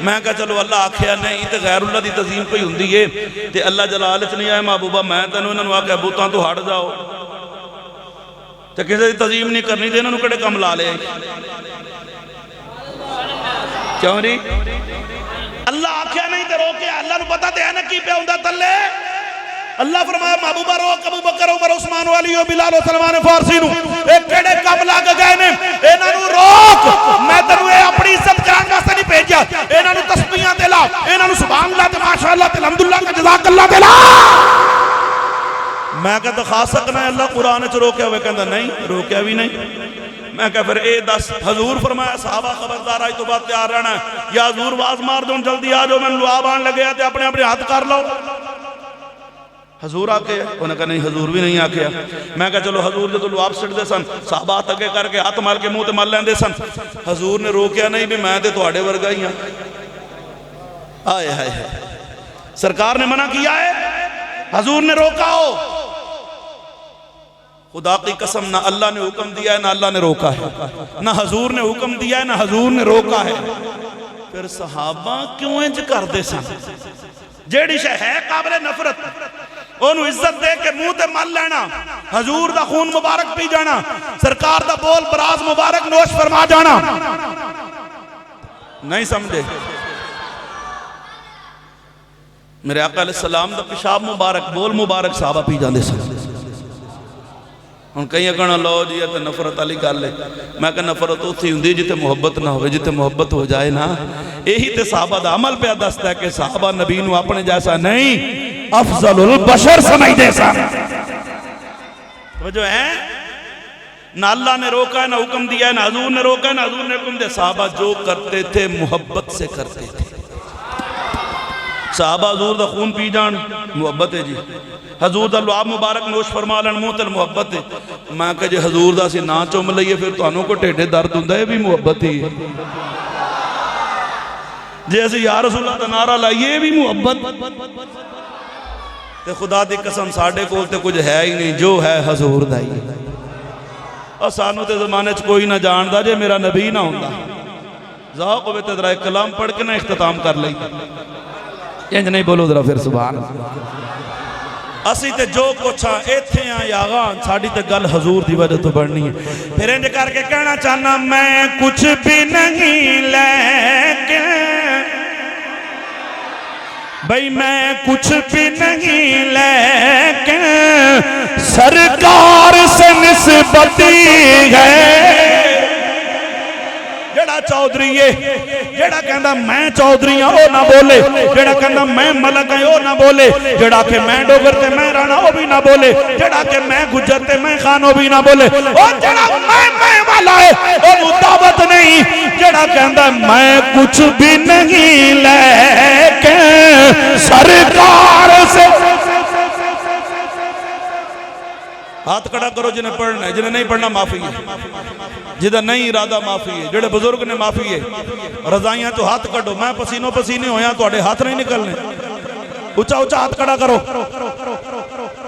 میں کہا چلو اللہ آکھیا نہیں تے غیر اللہ دی تظیم کوئی ہوندی ہے تے اللہ جلالت نہیں آئے محبوبہ میں تینوں انہوں نے آکھیا بوتاں تو ہٹ جاؤ تے کسی دی تظیم نہیں کرنی تے انہوں نے کڑے کم لا لے کیوں نہیں اللہ آکھیا نہیں تے روکے اللہ نو پتا تے ہے نا کی پہ ہوندہ تلے اللہ فرمایا محبوبہ روک ابو بکر عمر عثمان والی و بلال و سلمان فارسی نو ایک کڑے کم لاگ گئے نے اینا نو روک میں تنو اے اپنی عزت کران واسطے نہیں بھیجیا اینا نو تسبیحاں دلا اینا نو سبحان اللہ تے ماشاءاللہ تے الحمدللہ تے جزاک اللہ دلا میں کہا دکھا سکنا ہے اللہ قرآن چ روکیا ہوئے، کہندا نہیں روکیا بھی نہیں۔ میں کہا پھر اے دس، حضور فرمایا صحابہ خبردار آج تو بات تیار رہنا ہے، یا حضور واز مار دو جلدی آ جاؤ، میں لعاب آن لگے تے اپنے اپنے ہاتھ کر لو۔ حضور آ کے انہوں نے کہا نہیں حضور بھی نہیں آ کے۔ میں کہا چلو حضور جو لعاب سٹ دے سن، صحابہ ہاتھ اگے کر کے ہاتھ مال کے منہ تے مل لیندے سن، حضور نے روکیا نہیں بھی میں تے تواڈے ورگا ہی ہاں۔ آئے ہائے سرکار نے منع کیا ہے، حضور نے روکا ہو۔ خدا کی قسم نہ اللہ نے حکم دیا ہے نہ اللہ نے روکا ہے، نہ حضور نے حکم دیا ہے نہ حضور نے روکا ہے۔ پھر صحابہ کیوں انج کر دے سن؟ جیڑی شے ہے قابل نفرت انہوں عزت دے کے منہ تے مل لینا، حضور دا خون مبارک پی جانا، سرکار دا بول براز مبارک نوش فرما جانا، نہیں سمجھے؟ میرے آقا علیہ السلام دا پیشاب مبارک بول مبارک صحابہ پی جاندے سن۔ ہن کہیں کہنا لو جی یہ تے نفرت والی گل ہے، میں کہ نفرت اوتھے ہوندی جتے محبت نہ ہوئے، جتے محبت ہو جائے نا۔ یہی تے صحابہ دا عمل پہ دستا ہے کہ صحابہ نبی نو اپنے جیسا نہیں افضل البشر سمجھ دے سا۔ توجہ ہے، نہ اللہ نے روکا ہے نہ حکم دیا ہے، نہ حضور نے روکا ہے نہ حضور نے حکم دیا۔ صحابہ جو کرتے تھے محبت سے کرتے تھے۔ صحابہ حضور دا خون پی جان محبت ہے جی، حضور دا لعاب مبارک نوش فرما لن منہ تل محبت ہے۔ میں کہ جی حضور دا سی نا چوم لئیے پھر تو انہوں کو ٹیڑے درد ہوں دے بھی محبت ہی ہے، جیسے یا رسول اللہ دا نعرہ لائیے بھی محبت۔ تے خدا دی قسم ساڑھے کولتے کچھ ہے ہی نہیں، جو ہے حضور دا ہی۔ اور سانو تے زمانے چ کوئی نہ جان دا جے میرا نبی نہ ہوندہ۔ ذوق ہوئے تے ذرا ایک کلام پڑھ کے نہ اختتام کر لئی، انج نہیں بولو ذرا پھر سبحان اللہ۔ اسی تے جو کچھ ہاں ایتھے ہاں یا آغان ساڑھی تے گل حضور دی وجہ تو بڑھنی ہے۔ پھر انج کر کے کہنا چاہنا میں کچھ بھی نہیں لیکن بھئی میں کچھ بھی نہیں لیکن سرکار سے نسبتی ہے۔ جڑا چودھری ہے، جڑا کہندہ میں چودھری ہوں او نہ بولے، جڑا کہندہ میں ملک ہیں او نہ بولے، جڑا کہ میں ڈوگر تے میں رانا او بھی نہ بولے، جڑا کہ میں گجر تے میں خان او بھی نہ بولے، اور جڑا میں والا ہے او دعوت نہیں، جڑا کہندہ میں کچھ بھی نہیں لیکن سرکار سے۔ ہاتھ کھڑا کرو جنہیں پڑھنا ہے، جنہیں نہیں پڑھنا معافی ہے، جدہ نہیں ارادہ معافی ہے، جڑے بزرگ نے معافی ہے۔ رضائیاں تو ہاتھ کھڑو، میں پسینوں پسینے ہویا تو اڑے ہاتھ نہیں نکلنے، اچھا اچھا ہاتھ کھڑا کرو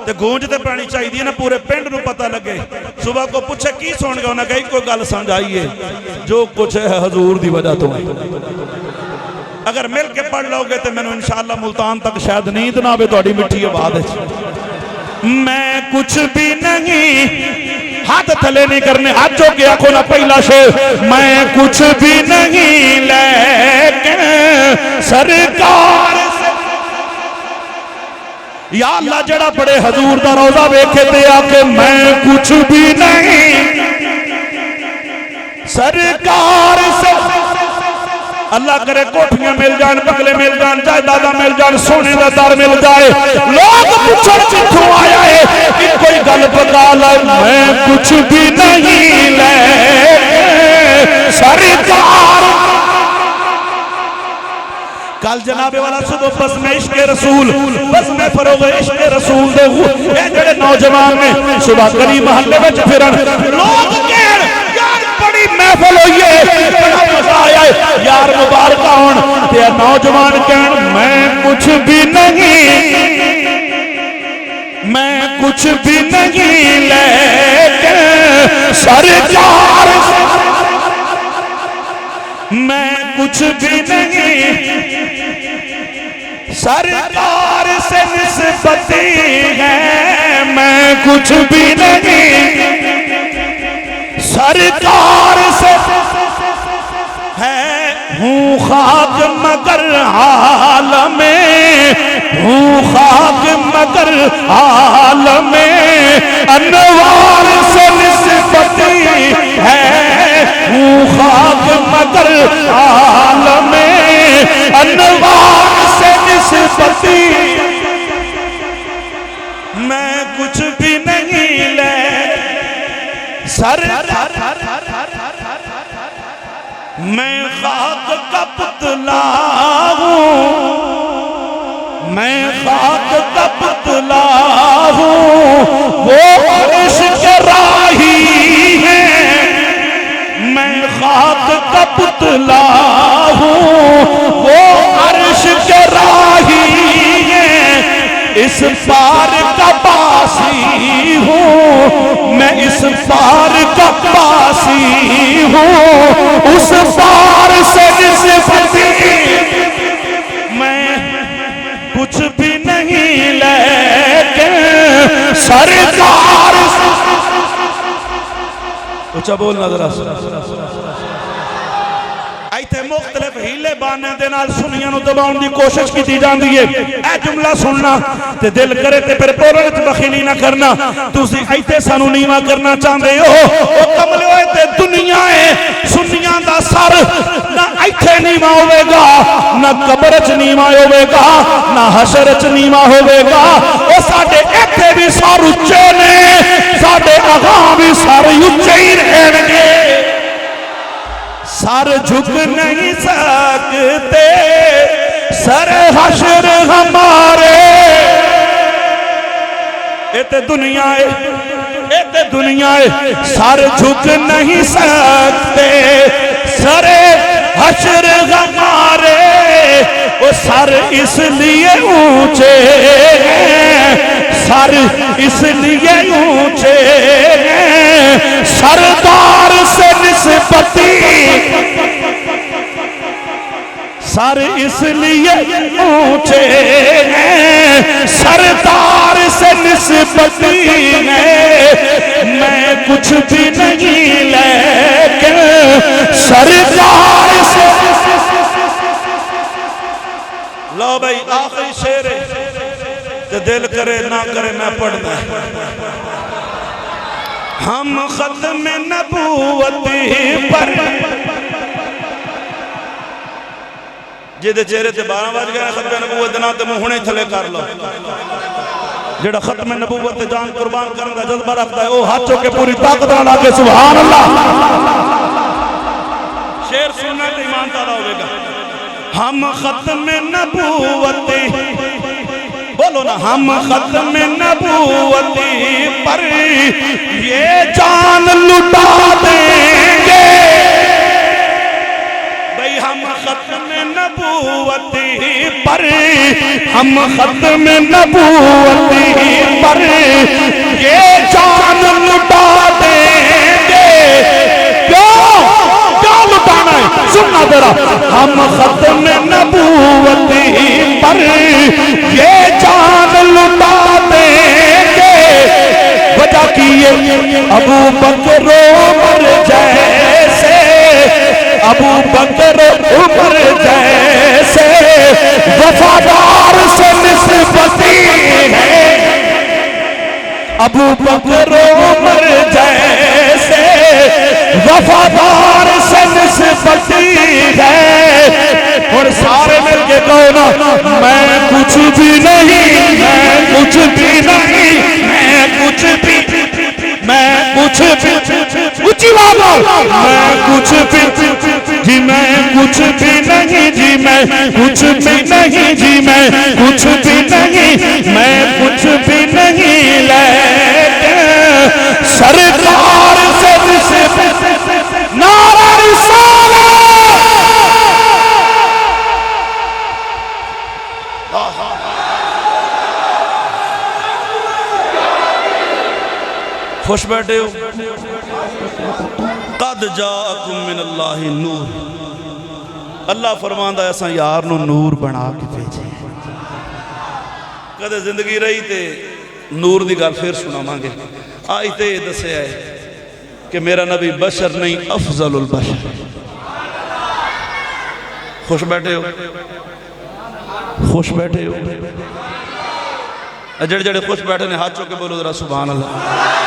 تے گونجتے پڑھنی چاہیے دی نا پورے پینڈ نو پتہ لگے۔ صبح کو پوچھے کی سون گے انہاں کہیں کوئی گل سمجھائیے، جو کچھ ہے حضور دی وجہ تو ہے۔ اگر مل کے پڑھ لو گے تو میں انشاءاللہ ملتان تک شاید نیند نہ آوے توڑی مٹھی آواز ہے۔ میں کچھ بھی نہیں، ہاتھ تھلے نہیں کرنے، ہاتھ جو کیا کو نہ پہلا شیر، میں کچھ بھی نہیں لیکن سرکار سے۔ یا اللہ جڑا پڑے حضور دا روزہ بیکھے دے آکے میں کچھ بھی نہیں سرکار سے۔ اللہ کرے کوٹھیاں مل جان، بگلے مل جان، جائیدادہ مل جان، سونے دا دار مل جائے، لوگ پچھڑ چکھوں آیا ہے کہ کوئی گل پکا لائے، میں کچھ بھی نہیں لیکن سرکار۔ کل جناب والا صدو بس میں عشق رسول، بس میں فروغ عشق رسول دے ہوں، اے جڑے نوجوان میں صبح قریب محلے میں پھرن، لوگ کہن یار بڑی محفل ہوئی ہے، بڑا مزہ آیا ہے، یار مبارکہ ہون، تے نوجوان کہن میں کچھ بھی نہیں، میں کچھ بھی نہیں لیکن سرکار سے۔ میں کچھ بھی نہیں سرکار سے نسبتی ہے، میں کچھ بھی نہیں سرکار سے ہے، ہوں خاک مگر حال میں، ہوں خاک مگر حال میں انوار سے نسبتی ہے، ہوں خاک مگر حال میں انوار سے نسبتی۔ میں کچھ سر میں خاک کا پتلا ہوں میں خاک کا پتلا ہوں وہ عرش کے راہی ہیں میں خاک کا پتلا ہوں وہ عرش کے راہی ہیں اس پار کا باسی ہوں میں اس پار کا باسی ہوں اس پار سے نسبتی میں کچھ بھی نہیں لیکن سرکار اچھا بولنا ذرا ایتھے مختلف ہیلے بانے دے نال سنیاں نو دباؤن دی کوشش کی دی جان دیئے اے جملہ سننا تے دل کرے تے پھر بولنے تے بخیلی نہ کرنا تُسی ایتھے سانو نیمہ کرنا چاہن دے ہو او کملے ہوئے تے دنیا ہے سنیاں دا سر نہ ایتھے نیمہ ہوئے گا نہ قبرچ نیمہ ہوئے گا نہ حشرچ نیمہ ہوئے گا او ساڑھے ایتھے بھی سار اچھے نے ساڑھے آغاں بھی سار اچھے ہی رہن گے سر جھک نہیں سکتے سر حشر ہمارے ایتے دنیا ہے سر جھک نہیں سکتے سر حشر ہمارے وہ سر اس لیے اونچے ہیں سر اس لیے اونچے ہیں سردار سے نسبتی سر اس لیے اونچے ہیں سردار سے نسبتی ہے میں کچھ بھی نہیں لیکن سردار سے لو بھائی آخری شعر ہے دل کرے نہ کرے میں پڑھنا ہم ختم نبوتی پر جیدے چہرے تے 12 بج گئے ختم نبوت دینا تے منہ ہونے تھلے کر لو جیڑا ختم نبوت تے جان قربان کرنے کا جذبہ رکھتا ہے وہ ہاتھ چوکے پوری طاقت نہ لاکے سبحان اللہ شعر سننا تے ایمان تعالیٰ ہوئے گا ہم ختم نبوتی بولو نا ہم ختم نبوتی پر یہ جان لٹا دیں گے بھئی ہم ختم نبوتی پر ہم ختم نبوتی پر یہ جان لٹا دیں گے کیوں لٹانا ہے سننا ذرا ہم ختم نبوتی پر یہ جان لٹا دیں گے وجہ کیے ابو بکر عمر جیسے ابو بکر عمر جیسے وفادار سے نسبتی ہے ابو بکر عمر جیسے وفادار سے نسبتی ہے اور سارے مل کے کہو نا میں کچھ بھی نہیں میں کچھ بھی نہیں میں کچھ بھی اچھی بات میں کچھ بھی جی میں کچھ بھی نہیں جی میں کچھ بھی نہیں جی میں کچھ بھی نہیں میں کچھ بھی نہیں لیکن سرکار سے نعرہ رسالت خوش بیٹھے ہو قد جاءکم من اللہ نور اللہ فرماندہ ایسا یار نو نور بنا کے بھیجے کدے زندگی رہی تے نور دی گل پھر سنا مانگے آئی تے دسے آئے کہ میرا نبی بشر نہیں افضل البشر خوش بیٹھے ہو خوش بیٹھے ہو جڑے جڑے خوش بیٹھے نے ہاتھ چوکے بولو ذرا سبحان اللہ